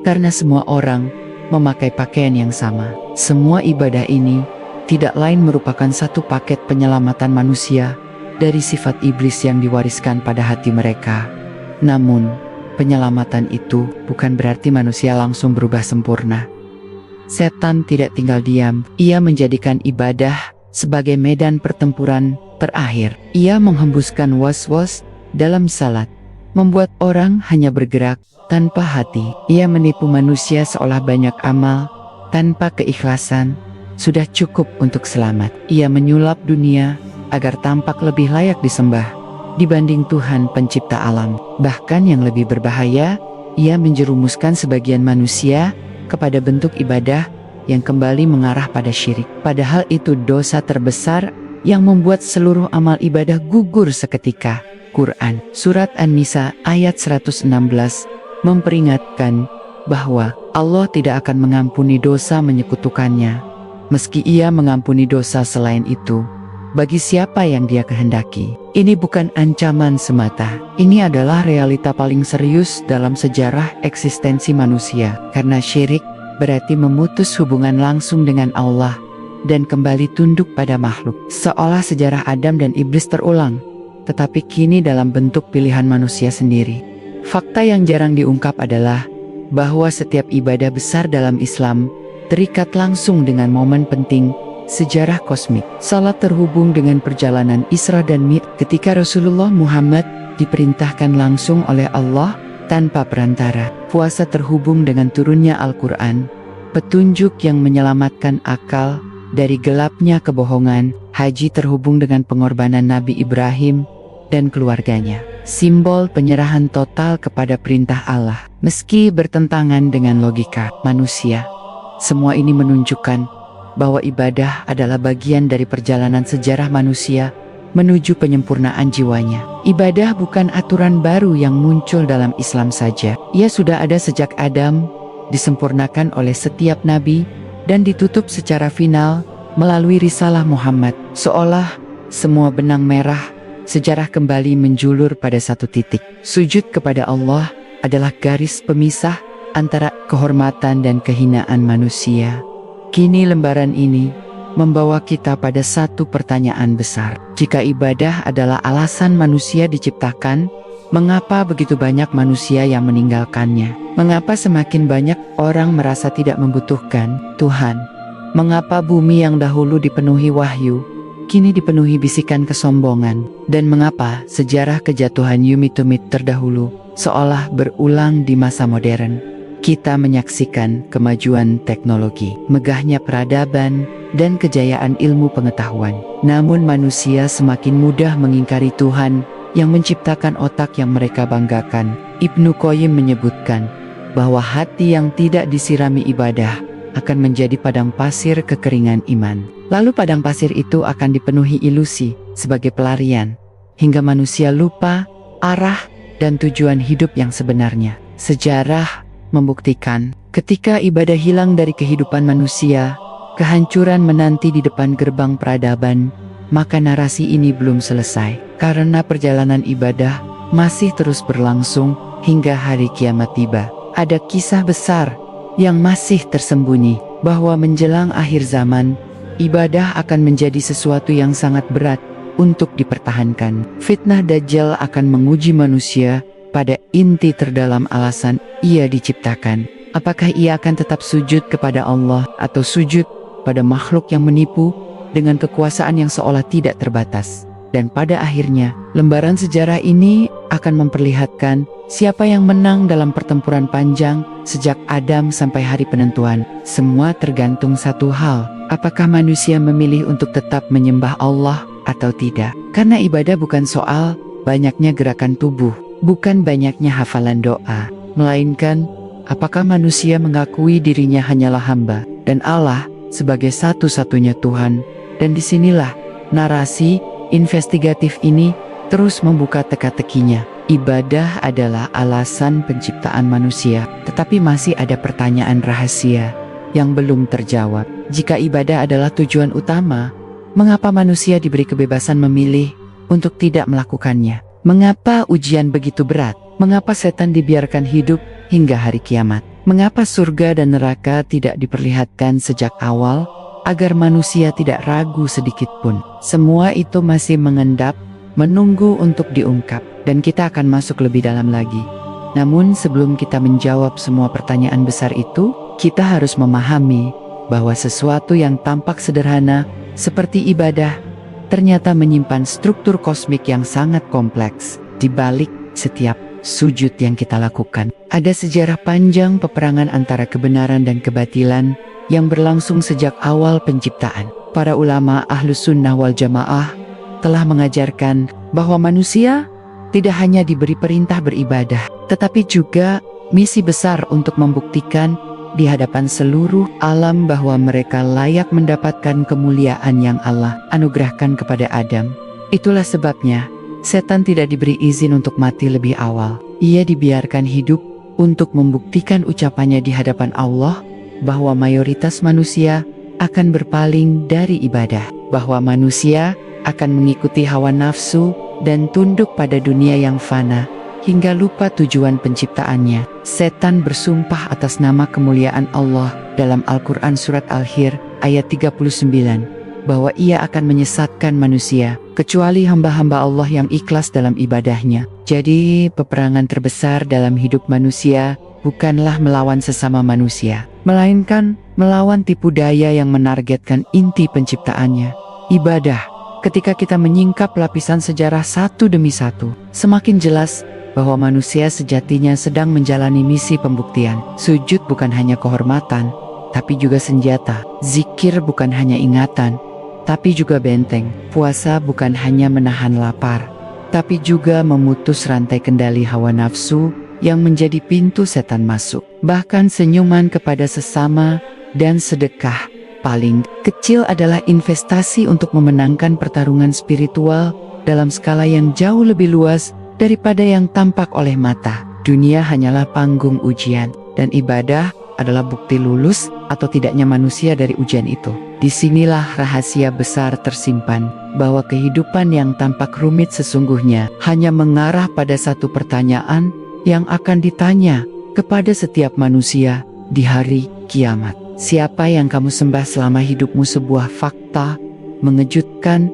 karena semua orang memakai pakaian yang sama. Semua ibadah ini tidak lain merupakan satu paket penyelamatan manusia dari sifat iblis yang diwariskan pada hati mereka. Namun, penyelamatan itu bukan berarti manusia langsung berubah sempurna. Setan tidak tinggal diam, ia menjadikan ibadah sebagai medan pertempuran terakhir. Ia menghembuskan was-was dalam salat, membuat orang hanya bergerak tanpa hati. Ia menipu manusia seolah banyak amal tanpa keikhlasan sudah cukup untuk selamat. Ia menyulap dunia agar tampak lebih layak disembah dibanding Tuhan pencipta alam. Bahkan yang lebih berbahaya, ia menjerumuskan sebagian manusia kepada bentuk ibadah yang kembali mengarah pada syirik. Padahal itu dosa terbesar yang membuat seluruh amal ibadah gugur seketika. Quran Surat An-Nisa ayat 116 memperingatkan bahwa Allah tidak akan mengampuni dosa menyekutukannya, meski ia mengampuni dosa selain itu bagi siapa yang dia kehendaki. Ini bukan ancaman semata, ini adalah realita paling serius dalam sejarah eksistensi manusia, karena syirik berarti memutus hubungan langsung dengan Allah dan kembali tunduk pada makhluk. Seolah sejarah Adam dan Iblis terulang, tetapi kini dalam bentuk pilihan manusia sendiri. Fakta yang jarang diungkap adalah bahwa setiap ibadah besar dalam Islam terikat langsung dengan momen penting sejarah kosmik. Salat terhubung dengan perjalanan Isra dan Mi'raj ketika Rasulullah Muhammad diperintahkan langsung oleh Allah tanpa perantara. Puasa terhubung dengan turunnya Al-Quran, petunjuk yang menyelamatkan akal dari gelapnya kebohongan. Haji terhubung dengan pengorbanan Nabi Ibrahim dan keluarganya, simbol penyerahan total kepada perintah Allah, meski bertentangan dengan logika manusia. Semua ini menunjukkan bahwa ibadah adalah bagian dari perjalanan sejarah manusia menuju penyempurnaan jiwanya. Ibadah bukan aturan baru yang muncul dalam Islam saja. Ia sudah ada sejak Adam, disempurnakan oleh setiap nabi, dan ditutup secara final melalui risalah Muhammad. Seolah semua benang merah sejarah kembali menjulur pada satu titik. Sujud kepada Allah adalah garis pemisah antara kehormatan dan kehinaan manusia. Kini lembaran ini membawa kita pada satu pertanyaan besar. Jika ibadah adalah alasan manusia diciptakan, mengapa begitu banyak manusia yang meninggalkannya? Mengapa semakin banyak orang merasa tidak membutuhkan Tuhan? Mengapa bumi yang dahulu dipenuhi wahyu, kini dipenuhi bisikan kesombongan? Dan mengapa sejarah kejatuhan Yumitumit terdahulu seolah berulang di masa modern? Kita menyaksikan kemajuan teknologi, megahnya peradaban, dan kejayaan ilmu pengetahuan. Namun manusia semakin mudah mengingkari Tuhan yang menciptakan otak yang mereka banggakan. Ibnu Qayyim menyebutkan bahwa hati yang tidak disirami ibadah akan menjadi padang pasir kekeringan iman. Lalu padang pasir itu akan dipenuhi ilusi sebagai pelarian, hingga manusia lupa arah dan tujuan hidup yang sebenarnya. Sejarah membuktikan ketika ibadah hilang dari kehidupan manusia, kehancuran menanti di depan gerbang peradaban. Maka narasi ini belum selesai, karena perjalanan ibadah masih terus berlangsung hingga hari kiamat tiba. Ada kisah besar yang masih tersembunyi, bahwa menjelang akhir zaman, ibadah akan menjadi sesuatu yang sangat berat untuk dipertahankan. Fitnah Dajjal akan menguji manusia pada inti terdalam alasan ia diciptakan. Apakah ia akan tetap sujud kepada Allah atau sujud pada makhluk yang menipu dengan kekuasaan yang seolah tidak terbatas? Dan pada akhirnya, lembaran sejarah ini akan memperlihatkan siapa yang menang dalam pertempuran panjang sejak Adam sampai hari penentuan. Semua tergantung satu hal, apakah manusia memilih untuk tetap menyembah Allah atau tidak. Karena ibadah bukan soal banyaknya gerakan tubuh, bukan banyaknya hafalan doa, melainkan apakah manusia mengakui dirinya hanyalah hamba dan Allah sebagai satu-satunya Tuhan. Dan disinilah narasi investigatif ini terus membuka teka-tekinya. Ibadah adalah alasan penciptaan manusia, tetapi masih ada pertanyaan rahasia yang belum terjawab. Jika ibadah adalah tujuan utama, mengapa manusia diberi kebebasan memilih untuk tidak melakukannya? Mengapa ujian begitu berat? Mengapa setan dibiarkan hidup hingga hari kiamat? Mengapa surga dan neraka tidak diperlihatkan sejak awal agar manusia tidak ragu sedikit pun? Semua itu masih mengendap, menunggu untuk diungkap, dan kita akan masuk lebih dalam lagi. Namun sebelum kita menjawab semua pertanyaan besar itu, kita harus memahami bahwa sesuatu yang tampak sederhana seperti ibadah ternyata menyimpan struktur kosmik yang sangat kompleks. Di balik setiap sujud yang kita lakukan, ada sejarah panjang peperangan antara kebenaran dan kebatilan yang berlangsung sejak awal penciptaan. Para ulama Ahlus Sunnah wal Jamaah telah mengajarkan bahwa manusia tidak hanya diberi perintah beribadah, tetapi juga misi besar untuk membuktikan di hadapan seluruh alam bahwa mereka layak mendapatkan kemuliaan yang Allah anugerahkan kepada Adam. Itulah sebabnya setan tidak diberi izin untuk mati lebih awal. Ia dibiarkan hidup untuk membuktikan ucapannya di hadapan Allah bahwa mayoritas manusia akan berpaling dari ibadah, bahwa manusia akan mengikuti hawa nafsu dan tunduk pada dunia yang fana hingga lupa tujuan penciptaannya. Setan bersumpah atas nama kemuliaan Allah dalam Al-Quran surat Al-Hir ayat 39 bahwa ia akan menyesatkan manusia kecuali hamba-hamba Allah yang ikhlas dalam ibadahnya. Jadi peperangan terbesar dalam hidup manusia bukanlah melawan sesama manusia, melainkan melawan tipu daya yang menargetkan inti penciptaannya, ibadah. Ketika kita menyingkap lapisan sejarah satu demi satu, semakin jelas bahwa manusia sejatinya sedang menjalani misi pembuktian. Sujud bukan hanya kehormatan, tapi juga senjata. Zikir bukan hanya ingatan, tapi juga benteng. Puasa bukan hanya menahan lapar, tapi juga memutus rantai kendali hawa nafsu yang menjadi pintu setan masuk. Bahkan senyuman kepada sesama dan sedekah paling kecil adalah investasi untuk memenangkan pertarungan spiritual dalam skala yang jauh lebih luas daripada yang tampak oleh mata. Dunia hanyalah panggung ujian, dan ibadah adalah bukti lulus atau tidaknya manusia dari ujian itu. Disinilah rahasia besar tersimpan, bahwa kehidupan yang tampak rumit sesungguhnya hanya mengarah pada satu pertanyaan yang akan ditanya kepada setiap manusia di hari kiamat. Siapa yang kamu sembah selama hidupmu? Sebuah fakta mengejutkan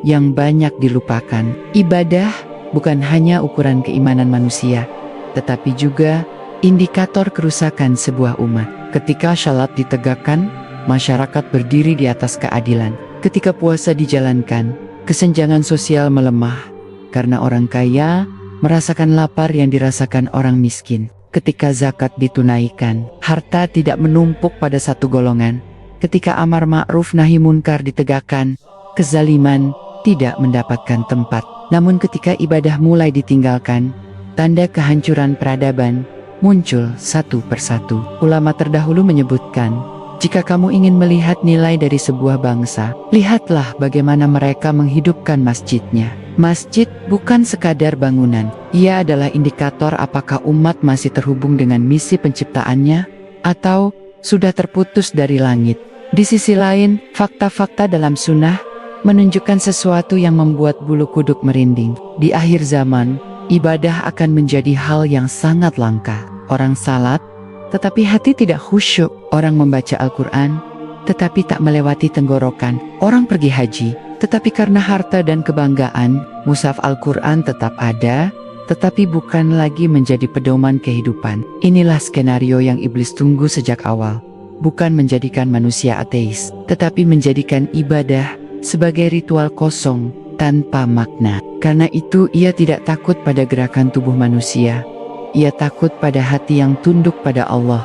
yang banyak dilupakan. Ibadah bukan hanya ukuran keimanan manusia, tetapi juga indikator kerusakan sebuah umat. Ketika syalat ditegakkan, masyarakat berdiri di atas keadilan. Ketika puasa dijalankan, kesenjangan sosial melemah karena orang kaya merasakan lapar yang dirasakan orang miskin. Ketika zakat ditunaikan, harta tidak menumpuk pada satu golongan. Ketika amar ma'ruf nahi munkar ditegakkan, kezaliman tidak mendapatkan tempat. Namun ketika ibadah mulai ditinggalkan, tanda kehancuran peradaban muncul satu persatu. Ulama terdahulu menyebutkan, jika kamu ingin melihat nilai dari sebuah bangsa, lihatlah bagaimana mereka menghidupkan masjidnya. Masjid bukan sekadar bangunan, ia adalah indikator apakah umat masih terhubung dengan misi penciptaannya, atau sudah terputus dari langit. Di sisi lain, fakta-fakta dalam sunnah menunjukkan sesuatu yang membuat bulu kuduk merinding. Di akhir zaman, ibadah akan menjadi hal yang sangat langka. Orang salat, tetapi hati tidak khusyuk. Orang membaca Al-Quran, tetapi tak melewati tenggorokan. Orang pergi haji, tetapi karena harta dan kebanggaan, mushaf Al-Quran tetap ada, tetapi bukan lagi menjadi pedoman kehidupan. Inilah skenario yang iblis tunggu sejak awal. Bukan menjadikan manusia ateis, tetapi menjadikan ibadah sebagai ritual kosong, tanpa makna. Karena itu ia tidak takut pada gerakan tubuh manusia. Ia takut pada hati yang tunduk pada Allah.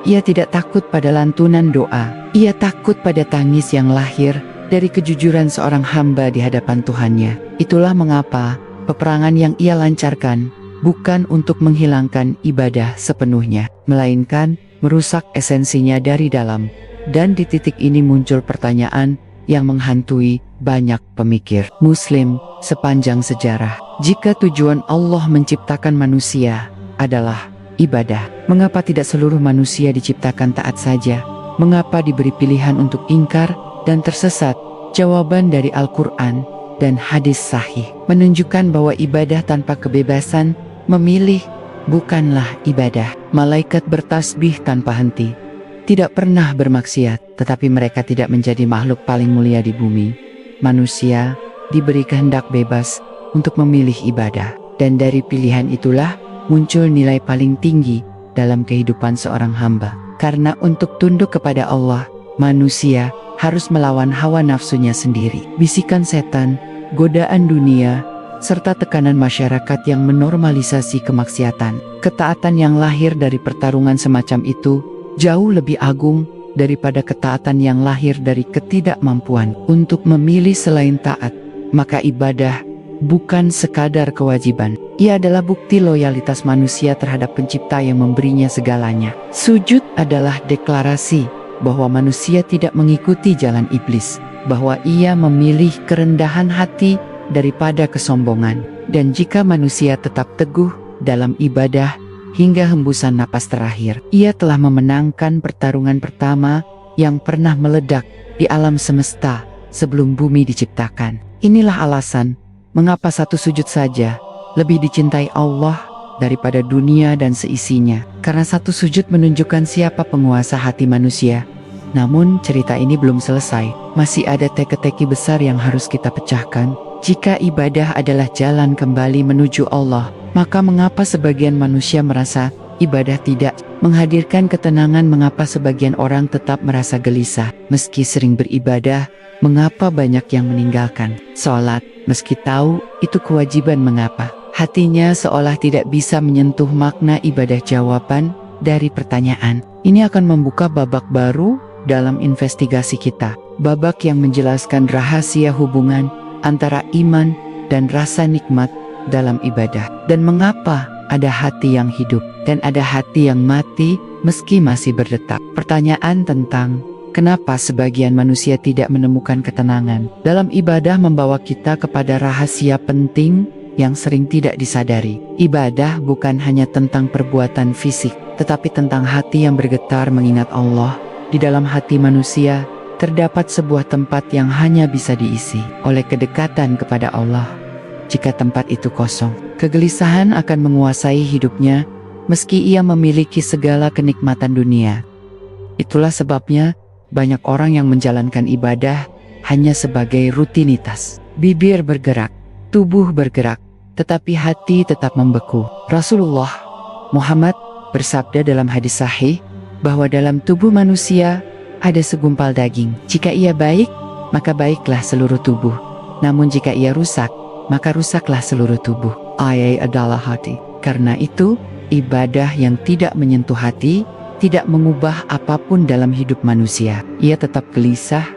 Ia tidak takut pada lantunan doa. Ia takut pada tangis yang lahir dari kejujuran seorang hamba di hadapan Tuhannya. Itulah mengapa peperangan yang ia lancarkan bukan untuk menghilangkan ibadah sepenuhnya, melainkan merusak esensinya dari dalam. Dan di titik ini muncul pertanyaan yang menghantui banyak pemikir Muslim sepanjang sejarah. Jika tujuan Allah menciptakan manusia adalah ibadah, mengapa tidak seluruh manusia diciptakan taat saja? Mengapa diberi pilihan untuk ingkar dan tersesat? Jawaban dari Al-Quran dan hadis sahih menunjukkan bahwa ibadah tanpa kebebasan memilih bukanlah ibadah. Malaikat bertasbih tanpa henti, tidak pernah bermaksiat, tetapi mereka tidak menjadi makhluk paling mulia di bumi. Manusia diberi kehendak bebas untuk memilih ibadah, dan dari pilihan itulah muncul nilai paling tinggi dalam kehidupan seorang hamba. Karena untuk tunduk kepada Allah, manusia harus melawan hawa nafsunya sendiri. Bisikan setan, godaan dunia, serta tekanan masyarakat yang menormalisasi kemaksiatan. Ketaatan yang lahir dari pertarungan semacam itu jauh lebih agung daripada ketaatan yang lahir dari ketidakmampuan untuk memilih selain taat. Maka ibadah bukan sekadar kewajiban, ia adalah bukti loyalitas manusia terhadap pencipta yang memberinya segalanya. Sujud adalah deklarasi bahwa manusia tidak mengikuti jalan iblis, bahwa ia memilih kerendahan hati daripada kesombongan. Dan jika manusia tetap teguh dalam ibadah hingga hembusan napas terakhir, ia telah memenangkan pertarungan pertama yang pernah meledak di alam semesta sebelum bumi diciptakan. Inilah alasan mengapa satu sujud saja lebih dicintai Allah daripada dunia dan seisinya. Karena satu sujud menunjukkan siapa penguasa hati manusia. Namun cerita ini belum selesai. Masih ada teka-teki besar yang harus kita pecahkan. Jika ibadah adalah jalan kembali menuju Allah, maka mengapa sebagian manusia merasa ibadah tidak menghadirkan ketenangan? Mengapa sebagian orang tetap merasa gelisah meski sering beribadah? Mengapa banyak yang meninggalkan sholat meski tahu itu kewajiban? Mengapa hatinya seolah tidak bisa menyentuh makna ibadah? Jawaban dari pertanyaan ini akan membuka babak baru dalam investigasi kita. Babak yang menjelaskan rahasia hubungan antara iman dan rasa nikmat dalam ibadah. Dan mengapa ada hati yang hidup dan ada hati yang mati meski masih berdetak. Pertanyaan tentang kenapa sebagian manusia tidak menemukan ketenangan dalam ibadah membawa kita kepada rahasia penting yang sering tidak disadari. Ibadah bukan hanya tentang perbuatan fisik, tetapi tentang hati yang bergetar mengingat Allah. Di dalam hati manusia terdapat sebuah tempat yang hanya bisa diisi oleh kedekatan kepada Allah. Jika tempat itu kosong, kegelisahan akan menguasai hidupnya meski ia memiliki segala kenikmatan dunia. Itulah sebabnya banyak orang yang menjalankan ibadah hanya sebagai rutinitas. Bibir bergerak, tubuh bergerak, tetapi hati tetap membeku. Rasulullah Muhammad bersabda dalam hadis sahih bahwa dalam tubuh manusia ada segumpal daging. Jika ia baik, maka baiklah seluruh tubuh. Namun jika ia rusak, maka rusaklah seluruh tubuh. Ia adalah hati. Karena itu, ibadah yang tidak menyentuh hati tidak mengubah apapun dalam hidup manusia. Ia tetap gelisah,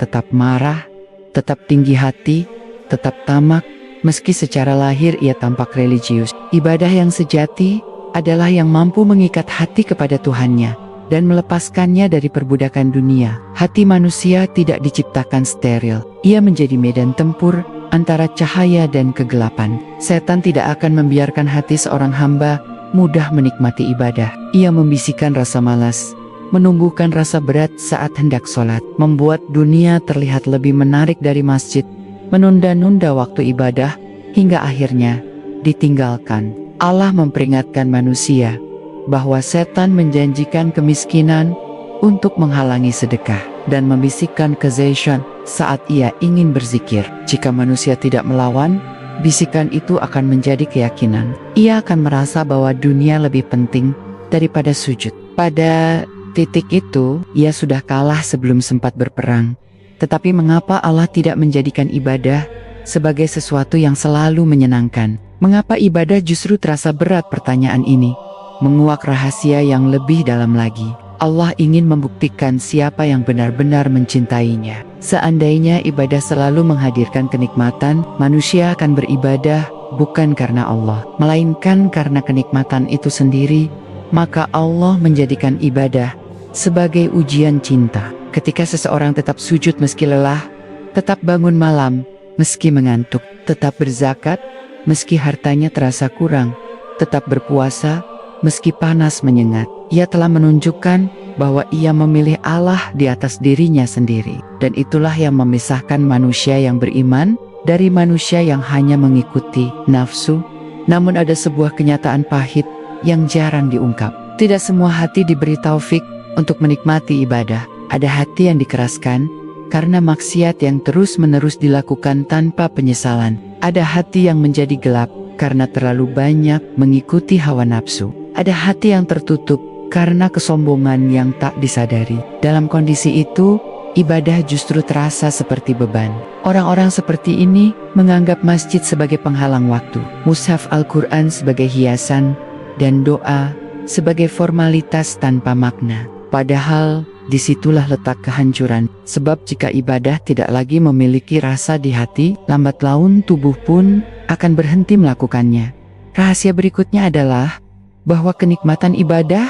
tetap marah, tetap tinggi hati, tetap tamak, meski secara lahir ia tampak religius. Ibadah yang sejati adalah yang mampu mengikat hati kepada Tuhannya dan melepaskannya dari perbudakan dunia. Hati manusia tidak diciptakan steril. Ia menjadi medan tempur antara cahaya dan kegelapan. Setan tidak akan membiarkan hati seorang hamba mudah menikmati ibadah. Ia membisikkan rasa malas, menumbuhkan rasa berat saat hendak sholat, membuat dunia terlihat lebih menarik dari masjid, menunda-nunda waktu ibadah, hingga akhirnya ditinggalkan. Allah memperingatkan manusia bahwa setan menjanjikan kemiskinan untuk menghalangi sedekah dan membisikkan kesyaitan saat ia ingin berzikir. Jika manusia tidak melawan, bisikan itu akan menjadi keyakinan. Ia akan merasa bahwa dunia lebih penting daripada sujud. Pada titik itu, ia sudah kalah sebelum sempat berperang. Tetapi mengapa Allah tidak menjadikan ibadah sebagai sesuatu yang selalu menyenangkan? Mengapa ibadah justru terasa berat? Pertanyaan ini menguak rahasia yang lebih dalam lagi. Allah ingin membuktikan siapa yang benar-benar mencintainya. Seandainya ibadah selalu menghadirkan kenikmatan, manusia akan beribadah bukan karena Allah, melainkan karena kenikmatan itu sendiri. Maka Allah menjadikan ibadah sebagai ujian cinta. Ketika seseorang tetap sujud meski lelah, tetap bangun malam meski mengantuk, tetap berzakat meski hartanya terasa kurang, tetap berpuasa meski panas menyengat, ia telah menunjukkan bahwa ia memilih Allah di atas dirinya sendiri. Dan itulah yang memisahkan manusia yang beriman dari manusia yang hanya mengikuti nafsu. Namun ada sebuah kenyataan pahit yang jarang diungkap. Tidak semua hati diberi taufik untuk menikmati ibadah. Ada hati yang dikeraskan karena maksiat yang terus-menerus dilakukan tanpa penyesalan. Ada hati yang menjadi gelap karena terlalu banyak mengikuti hawa nafsu. Ada hati yang tertutup karena kesombongan yang tak disadari. Dalam kondisi itu, ibadah justru terasa seperti beban. Orang-orang seperti ini menganggap masjid sebagai penghalang waktu, mushaf Al-Quran sebagai hiasan, dan doa sebagai formalitas tanpa makna. Padahal, disitulah letak kehancuran. Sebab jika ibadah tidak lagi memiliki rasa di hati, lambat laun tubuh pun akan berhenti melakukannya. Rahasia berikutnya adalah bahwa kenikmatan ibadah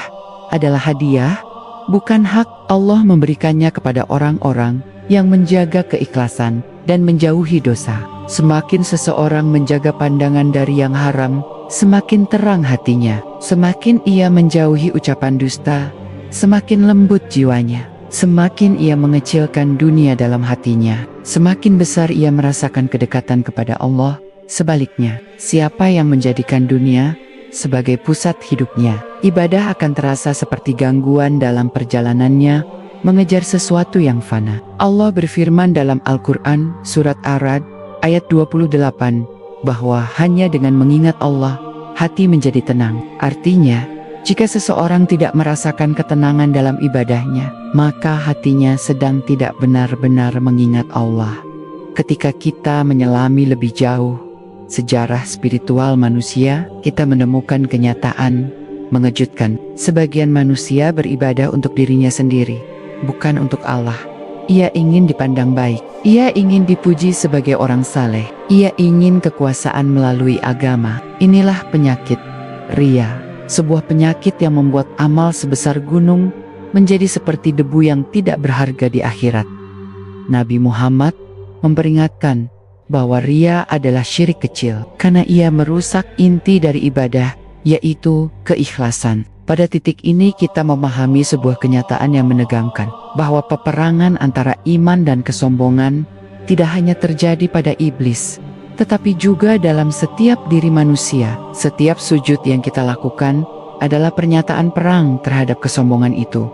adalah hadiah, bukan hak. Allah memberikannya kepada orang-orang yang menjaga keikhlasan dan menjauhi dosa. Semakin seseorang menjaga pandangan dari yang haram, semakin terang hatinya. Semakin ia menjauhi ucapan dusta, semakin lembut jiwanya. Semakin ia mengecilkan dunia dalam hatinya, semakin besar ia merasakan kedekatan kepada Allah. Sebaliknya, siapa yang menjadikan dunia sebagai pusat hidupnya, ibadah akan terasa seperti gangguan dalam perjalanannya mengejar sesuatu yang fana. Allah berfirman dalam Al-Quran surat Ar-Ra'd ayat 28 bahwa hanya dengan mengingat Allah, hati menjadi tenang. Artinya, jika seseorang tidak merasakan ketenangan dalam ibadahnya, maka hatinya sedang tidak benar-benar mengingat Allah. Ketika kita menyelami lebih jauh sejarah spiritual manusia, kita menemukan kenyataan mengejutkan. Sebagian manusia beribadah untuk dirinya sendiri, bukan untuk Allah. Ia ingin dipandang baik, ia ingin dipuji sebagai orang saleh, ia ingin kekuasaan melalui agama. Inilah penyakit ria, sebuah penyakit yang membuat amal sebesar gunung menjadi seperti debu yang tidak berharga di akhirat. Nabi Muhammad memperingatkan bahwa ria adalah syirik kecil karena ia merusak inti dari ibadah, yaitu keikhlasan. Pada titik ini kita memahami sebuah kenyataan yang menegangkan, bahwa peperangan antara iman dan kesombongan tidak hanya terjadi pada iblis, tetapi juga dalam setiap diri manusia. Setiap sujud yang kita lakukan adalah pernyataan perang terhadap kesombongan itu.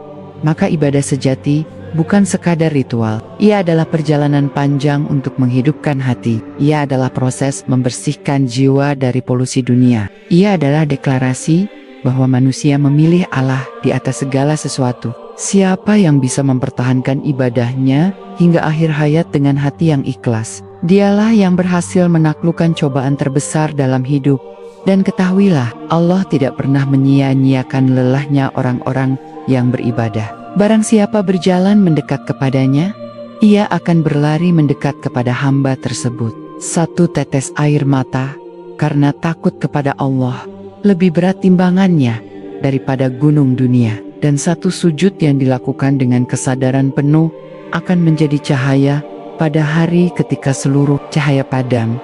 Maka ibadah sejati bukan sekadar ritual, ia adalah perjalanan panjang untuk menghidupkan hati. Ia adalah proses membersihkan jiwa dari polusi dunia. Ia adalah deklarasi bahwa manusia memilih Allah di atas segala sesuatu. Siapa yang bisa mempertahankan ibadahnya hingga akhir hayat dengan hati yang ikhlas, dialah yang berhasil menaklukkan cobaan terbesar dalam hidup. Dan ketahuilah, Allah tidak pernah menyia-nyiakan lelahnya orang-orang yang beribadah. Barang siapa berjalan mendekat kepadanya, ia akan berlari mendekat kepada hamba tersebut. Satu tetes air mata karena takut kepada Allah lebih berat timbangannya daripada gunung dunia. Dan satu sujud yang dilakukan dengan kesadaran penuh akan menjadi cahaya pada hari ketika seluruh cahaya padam.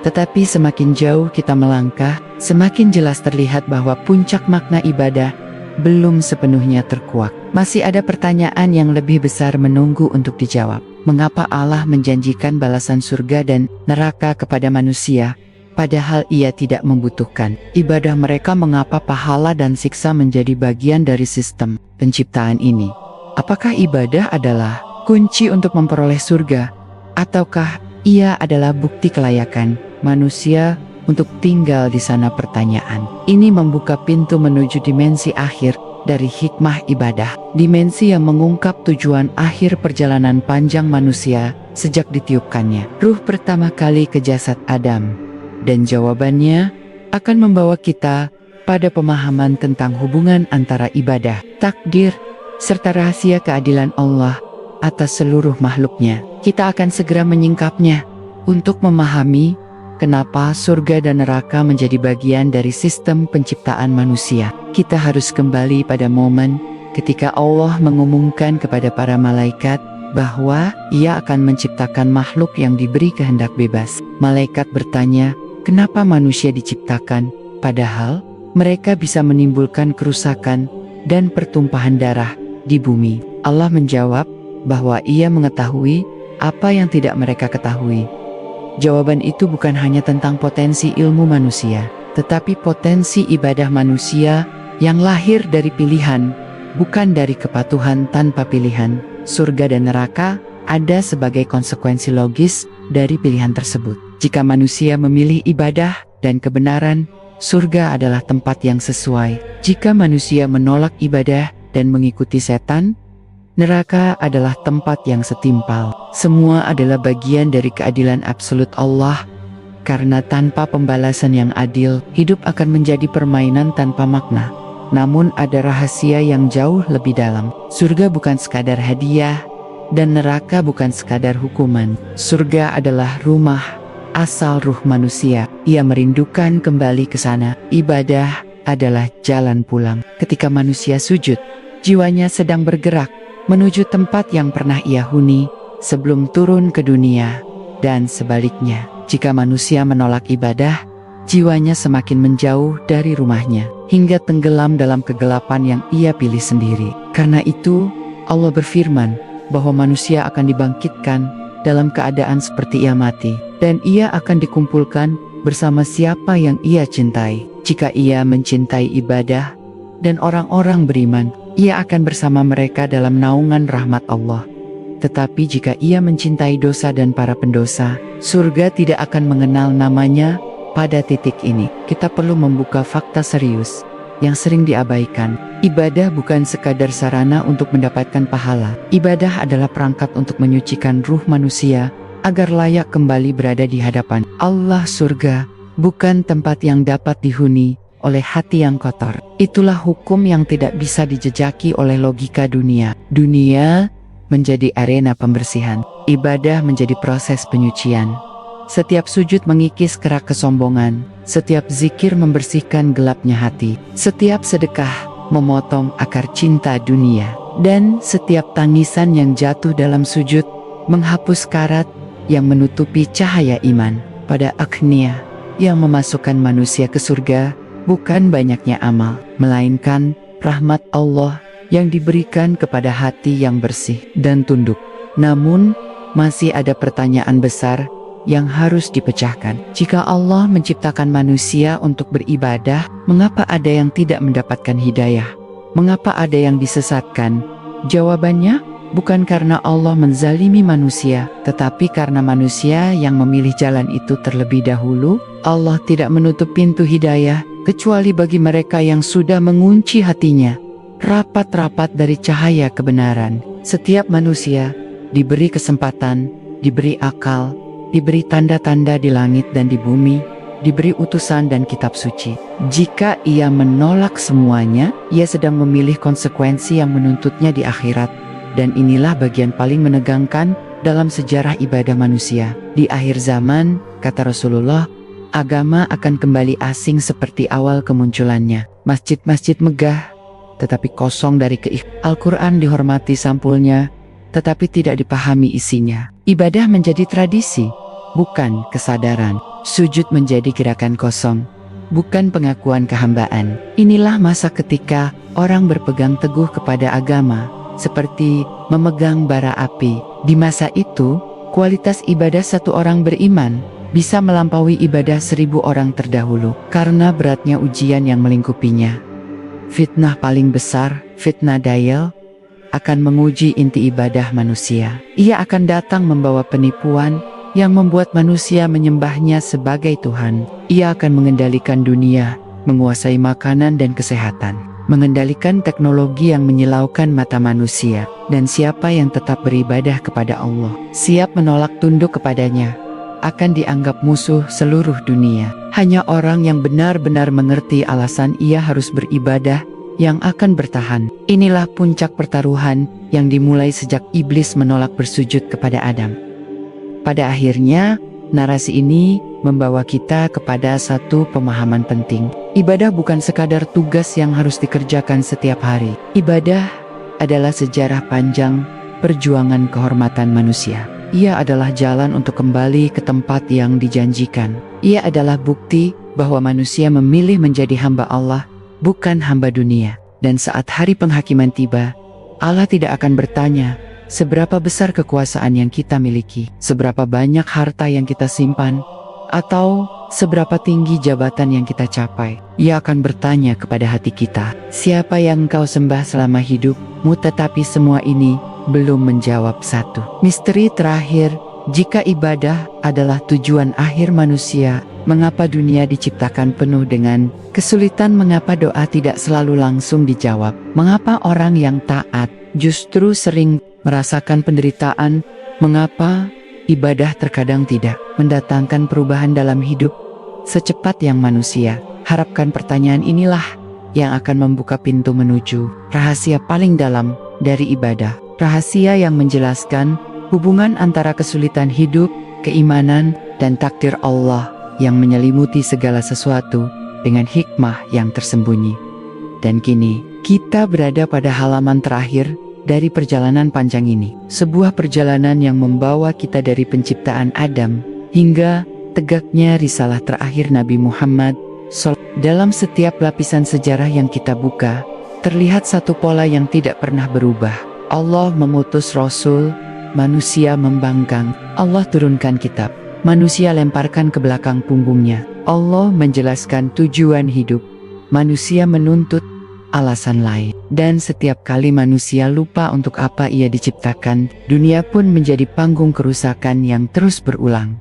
Tetapi semakin jauh kita melangkah, semakin jelas terlihat bahwa puncak makna ibadah belum sepenuhnya terkuak. Masih ada pertanyaan yang lebih besar menunggu untuk dijawab. Mengapa Allah menjanjikan balasan surga dan neraka kepada manusia, padahal ia tidak membutuhkan ibadah mereka? Mengapa pahala dan siksa menjadi bagian dari sistem penciptaan ini? Apakah ibadah adalah kunci untuk memperoleh surga, ataukah ia adalah bukti kelayakan manusia untuk tinggal di sana? Pertanyaan ini membuka pintu menuju dimensi akhir dari hikmah ibadah, dimensi yang mengungkap tujuan akhir perjalanan panjang manusia sejak ditiupkannya ruh pertama kali ke jasad Adam. Dan jawabannya akan membawa kita pada pemahaman tentang hubungan antara ibadah, takdir, serta rahasia keadilan Allah atas seluruh makhluknya. Kita akan segera menyingkapnya untuk memahami kenapa surga dan neraka menjadi bagian dari sistem penciptaan manusia. Kita harus kembali pada momen ketika Allah mengumumkan kepada para malaikat bahwa Ia akan menciptakan makhluk yang diberi kehendak bebas. Malaikat bertanya, kenapa manusia diciptakan, padahal mereka bisa menimbulkan kerusakan dan pertumpahan darah di bumi? Allah menjawab bahwa Ia mengetahui apa yang tidak mereka ketahui. Jawaban itu bukan hanya tentang potensi ilmu manusia, tetapi potensi ibadah manusia yang lahir dari pilihan, bukan dari kepatuhan tanpa pilihan. Surga dan neraka ada sebagai konsekuensi logis dari pilihan tersebut. Jika manusia memilih ibadah dan kebenaran, surga adalah tempat yang sesuai. Jika manusia menolak ibadah dan mengikuti setan, neraka adalah tempat yang setimpal. Semua adalah bagian dari keadilan absolut Allah. Karena tanpa pembalasan yang adil, hidup akan menjadi permainan tanpa makna. Namun ada rahasia yang jauh lebih dalam. Surga bukan sekadar hadiah, dan neraka bukan sekadar hukuman. Surga adalah rumah asal ruh manusia. Ia merindukan kembali ke sana. Ibadah adalah jalan pulang. Ketika manusia sujud, jiwanya sedang bergerak menuju tempat yang pernah ia huni sebelum turun ke dunia, dan sebaliknya. Jika manusia menolak ibadah, jiwanya semakin menjauh dari rumahnya, hingga tenggelam dalam kegelapan yang ia pilih sendiri. Karena itu, Allah berfirman bahwa manusia akan dibangkitkan dalam keadaan seperti ia mati, dan ia akan dikumpulkan bersama siapa yang ia cintai. Jika ia mencintai ibadah dan orang-orang beriman, ia akan bersama mereka dalam naungan rahmat Allah. Tetapi jika ia mencintai dosa dan para pendosa, surga tidak akan mengenal namanya. Pada titik ini, kita perlu membuka fakta serius yang sering diabaikan. Ibadah bukan sekadar sarana untuk mendapatkan pahala. Ibadah adalah perangkat untuk menyucikan ruh manusia agar layak kembali berada di hadapan Allah. Surga bukan tempat yang dapat dihuni oleh hati yang kotor. Itulah hukum yang tidak bisa dijejaki oleh logika dunia. Dunia menjadi arena pembersihan. Ibadah menjadi proses penyucian. Setiap sujud mengikis kerak kesombongan. Setiap zikir membersihkan gelapnya hati. Setiap sedekah memotong akar cinta dunia. Dan setiap tangisan yang jatuh dalam sujud menghapus karat yang menutupi cahaya iman. Pada akhirnya, yang memasukkan manusia ke surga bukan banyaknya amal, melainkan rahmat Allah yang diberikan kepada hati yang bersih dan tunduk. Namun, masih ada pertanyaan besar yang harus dipecahkan. Jika Allah menciptakan manusia untuk beribadah, mengapa ada yang tidak mendapatkan hidayah? Mengapa ada yang disesatkan? Jawabannya, bukan karena Allah menzalimi manusia, tetapi karena manusia yang memilih jalan itu terlebih dahulu. Allah tidak menutup pintu hidayah, kecuali bagi mereka yang sudah mengunci hatinya rapat-rapat dari cahaya kebenaran. Setiap manusia diberi kesempatan, diberi akal, diberi tanda-tanda di langit dan di bumi, diberi utusan dan kitab suci. Jika ia menolak semuanya, ia sedang memilih konsekuensi yang menuntutnya di akhirat. Dan inilah bagian paling menegangkan dalam sejarah ibadah manusia. Di akhir zaman, kata Rasulullah, agama akan kembali asing seperti awal kemunculannya. Masjid-masjid megah, tetapi kosong dari Al-Quran dihormati sampulnya, tetapi tidak dipahami isinya. Ibadah menjadi tradisi, bukan kesadaran. Sujud menjadi gerakan kosong, bukan pengakuan kehambaan. Inilah masa ketika orang berpegang teguh kepada agama, seperti memegang bara api. Di masa itu, kualitas ibadah satu orang beriman bisa melampaui ibadah 1000 orang terdahulu, karena beratnya ujian yang melingkupinya. Fitnah paling besar, fitnah Dajjal, akan menguji inti ibadah manusia. Ia akan datang membawa penipuan yang membuat manusia menyembahnya sebagai Tuhan. Ia akan mengendalikan dunia, menguasai makanan dan kesehatan, mengendalikan teknologi yang menyilaukan mata manusia. Dan siapa yang tetap beribadah kepada Allah, siap menolak tunduk kepadanya, akan dianggap musuh seluruh dunia. Hanya orang yang benar-benar mengerti alasan ia harus beribadah yang akan bertahan. Inilah puncak pertaruhan yang dimulai sejak iblis menolak bersujud kepada Adam. Pada akhirnya, narasi ini membawa kita kepada satu pemahaman penting. Ibadah bukan sekadar tugas yang harus dikerjakan setiap hari. Ibadah adalah sejarah panjang perjuangan kehormatan manusia. Ia adalah jalan untuk kembali ke tempat yang dijanjikan. Ia adalah bukti bahwa manusia memilih menjadi hamba Allah, bukan hamba dunia. Dan saat hari penghakiman tiba, Allah tidak akan bertanya, seberapa besar kekuasaan yang kita miliki, seberapa banyak harta yang kita simpan, atau seberapa tinggi jabatan yang kita capai. Ia akan bertanya kepada hati kita, siapa yang engkau sembah selama hidupmu? Tetapi semua ini belum menjawab satu misteri terakhir. Jika ibadah adalah tujuan akhir manusia, mengapa dunia diciptakan penuh dengan kesulitan? Mengapa doa tidak selalu langsung dijawab? Mengapa orang yang taat justru sering merasakan penderitaan? Mengapa ibadah terkadang tidak mendatangkan perubahan dalam hidup secepat yang manusia harapkan? Pertanyaan inilah yang akan membuka pintu menuju rahasia paling dalam dari ibadah. Rahasia yang menjelaskan hubungan antara kesulitan hidup, keimanan, dan takdir Allah yang menyelimuti segala sesuatu dengan hikmah yang tersembunyi. Dan kini, kita berada pada halaman terakhir dari perjalanan panjang ini. Sebuah perjalanan yang membawa kita dari penciptaan Adam hingga tegaknya risalah terakhir Nabi Muhammad SAW. Dalam setiap lapisan sejarah yang kita buka, terlihat satu pola yang tidak pernah berubah. Allah memutus Rasul, manusia membangkang. Allah turunkan kitab, manusia lemparkan ke belakang punggungnya. Allah menjelaskan tujuan hidup, manusia menuntut alasan lain. Dan setiap kali manusia lupa untuk apa ia diciptakan, dunia pun menjadi panggung kerusakan yang terus berulang.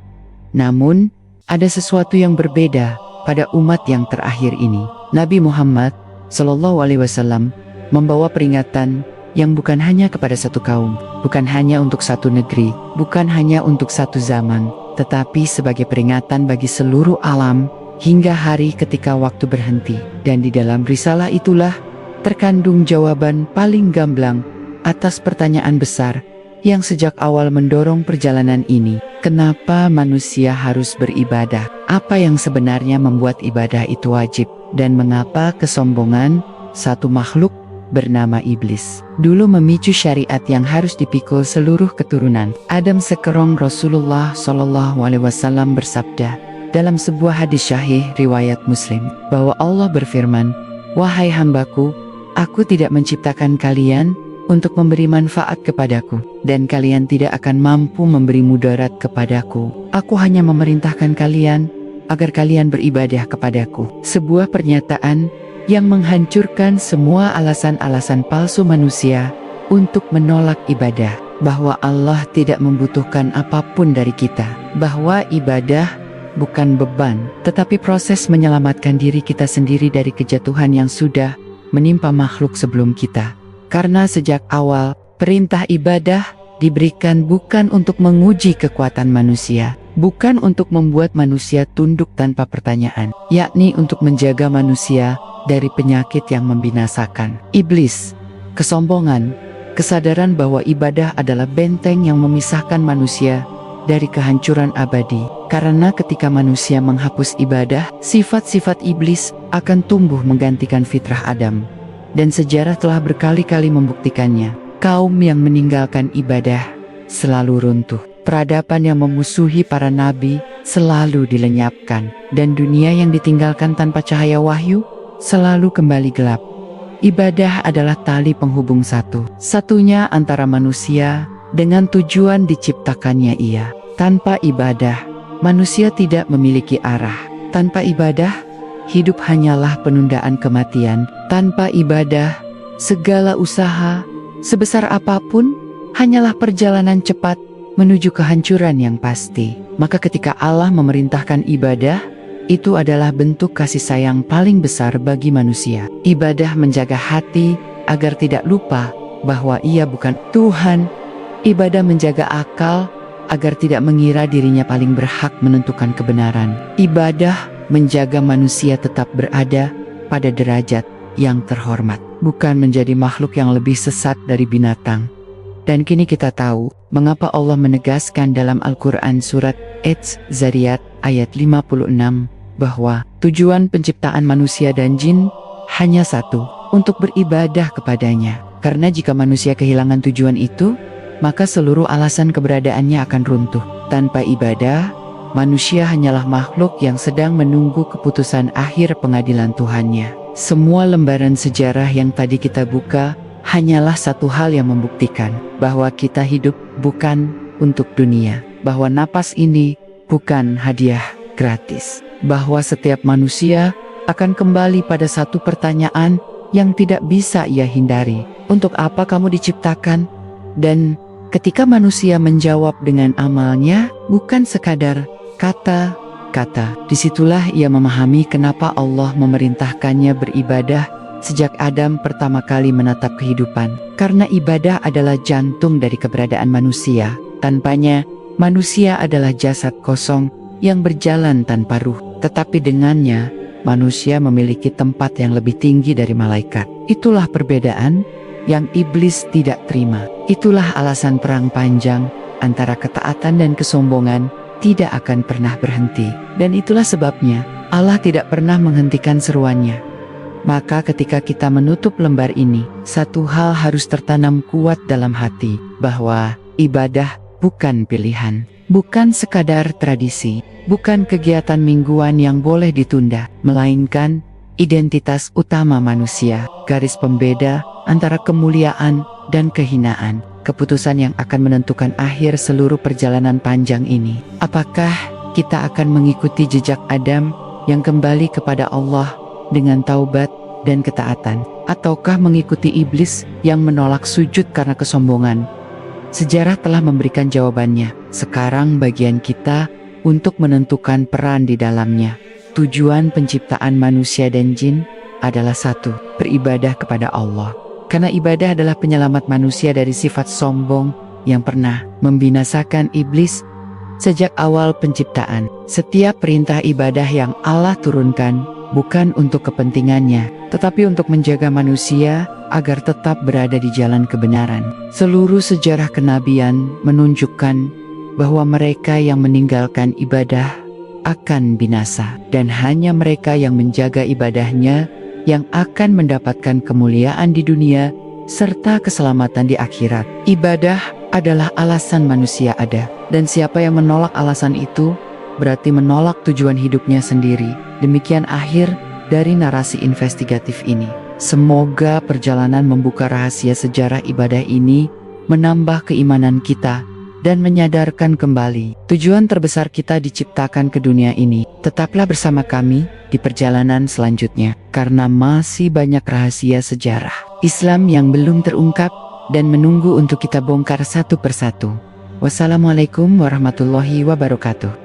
Namun, ada sesuatu yang berbeda pada umat yang terakhir ini. Nabi Muhammad SAW membawa peringatan yang bukan hanya kepada satu kaum, bukan hanya untuk satu negeri, bukan hanya untuk satu zaman, tetapi sebagai peringatan bagi seluruh alam hingga hari ketika waktu berhenti. Dan di dalam risalah itulah terkandung jawaban paling gamblang atas pertanyaan besar yang sejak awal mendorong perjalanan ini. Kenapa manusia harus beribadah? Apa yang sebenarnya membuat ibadah itu wajib? Dan mengapa kesombongan satu makhluk bernama iblis dulu memicu syariat yang harus dipikul seluruh keturunan Adam sekerong? Rasulullah SAW bersabda dalam sebuah hadis syahih riwayat Muslim bahwa Allah berfirman, "Wahai hambaku, aku tidak menciptakan kalian untuk memberi manfaat kepadaku, dan kalian tidak akan mampu memberi mudarat kepadaku. Aku hanya memerintahkan kalian agar kalian beribadah kepadaku." Sebuah pernyataan yang menghancurkan semua alasan-alasan palsu manusia untuk menolak ibadah, bahwa Allah tidak membutuhkan apapun dari kita, bahwa ibadah bukan beban, tetapi proses menyelamatkan diri kita sendiri dari kejatuhan yang sudah menimpa makhluk sebelum kita. Karena sejak awal, perintah ibadah diberikan bukan untuk menguji kekuatan manusia, bukan untuk membuat manusia tunduk tanpa pertanyaan, yakni untuk menjaga manusia dari penyakit yang membinasakan. Iblis, kesombongan, kesadaran bahwa ibadah adalah benteng yang memisahkan manusia dari kehancuran abadi. Karena ketika manusia menghapus ibadah, sifat-sifat iblis akan tumbuh menggantikan fitrah Adam. Dan sejarah telah berkali-kali membuktikannya. Kaum yang meninggalkan ibadah selalu runtuh. Peradaban yang memusuhi para nabi selalu dilenyapkan. Dan dunia yang ditinggalkan tanpa cahaya wahyu selalu kembali gelap. Ibadah adalah tali penghubung satu-satunya antara manusia dengan tujuan diciptakannya ia. Tanpa ibadah, manusia tidak memiliki arah. Tanpa ibadah, hidup hanyalah penundaan kematian. Tanpa ibadah, segala usaha, sebesar apapun, hanyalah perjalanan cepat menuju kehancuran yang pasti. Maka ketika Allah memerintahkan ibadah, itu adalah bentuk kasih sayang paling besar bagi manusia. Ibadah menjaga hati agar tidak lupa bahwa ia bukan Tuhan. Ibadah menjaga akal agar tidak mengira dirinya paling berhak menentukan kebenaran. Ibadah menjaga manusia tetap berada pada derajat yang terhormat, bukan menjadi makhluk yang lebih sesat dari binatang. Dan kini kita tahu mengapa Allah menegaskan dalam Al-Quran surat Az-Zariyat ayat 56 bahwa tujuan penciptaan manusia dan jin hanya satu, untuk beribadah kepadanya. Karena jika manusia kehilangan tujuan itu, maka seluruh alasan keberadaannya akan runtuh. Tanpa ibadah, manusia hanyalah makhluk yang sedang menunggu keputusan akhir pengadilan Tuhannya. Semua lembaran sejarah yang tadi kita buka hanyalah satu hal yang membuktikan bahwa kita hidup bukan untuk dunia, bahwa napas ini bukan hadiah gratis, bahwa setiap manusia akan kembali pada satu pertanyaan yang tidak bisa ia hindari. Untuk apa kamu diciptakan? Dan ketika manusia menjawab dengan amalnya, bukan sekadar kata-kata, disitulah ia memahami kenapa Allah memerintahkannya beribadah sejak Adam pertama kali menatap kehidupan. Karena ibadah adalah jantung dari keberadaan manusia. Tanpanya, manusia adalah jasad kosong yang berjalan tanpa ruh. Tetapi dengannya, manusia memiliki tempat yang lebih tinggi dari malaikat. Itulah perbedaan yang iblis tidak terima. Itulah alasan perang panjang antara ketaatan dan kesombongan tidak akan pernah berhenti. Dan itulah sebabnya Allah tidak pernah menghentikan seruannya. Maka ketika kita menutup lembar ini, satu hal harus tertanam kuat dalam hati, bahwa ibadah bukan pilihan, bukan sekadar tradisi, bukan kegiatan mingguan yang boleh ditunda, melainkan identitas utama manusia, garis pembeda antara kemuliaan dan kehinaan, keputusan yang akan menentukan akhir seluruh perjalanan panjang ini. Apakah kita akan mengikuti jejak Adam yang kembali kepada Allah dengan taubat dan ketaatan, ataukah mengikuti iblis yang menolak sujud karena kesombongan? Sejarah telah memberikan jawabannya. Sekarang bagian kita untuk menentukan peran di dalamnya. Tujuan penciptaan manusia dan jin adalah satu, beribadah kepada Allah. Karena ibadah adalah penyelamat manusia dari sifat sombong yang pernah membinasakan iblis sejak awal penciptaan. Setiap perintah ibadah yang Allah turunkan bukan untuk kepentingannya, tetapi untuk menjaga manusia agar tetap berada di jalan kebenaran. Seluruh sejarah kenabian menunjukkan bahwa mereka yang meninggalkan ibadah akan binasa, dan hanya mereka yang menjaga ibadahnya yang akan mendapatkan kemuliaan di dunia serta keselamatan di akhirat. Ibadah adalah alasan manusia ada, dan siapa yang menolak alasan itu berarti menolak tujuan hidupnya sendiri. Demikian akhir dari narasi investigatif ini. Semoga perjalanan membuka rahasia sejarah ibadah ini menambah keimanan kita dan menyadarkan kembali tujuan terbesar kita diciptakan ke dunia ini. Tetaplah bersama kami di perjalanan selanjutnya, karena masih banyak rahasia sejarah Islam yang belum terungkap dan menunggu untuk kita bongkar satu persatu. Wassalamualaikum warahmatullahi wabarakatuh.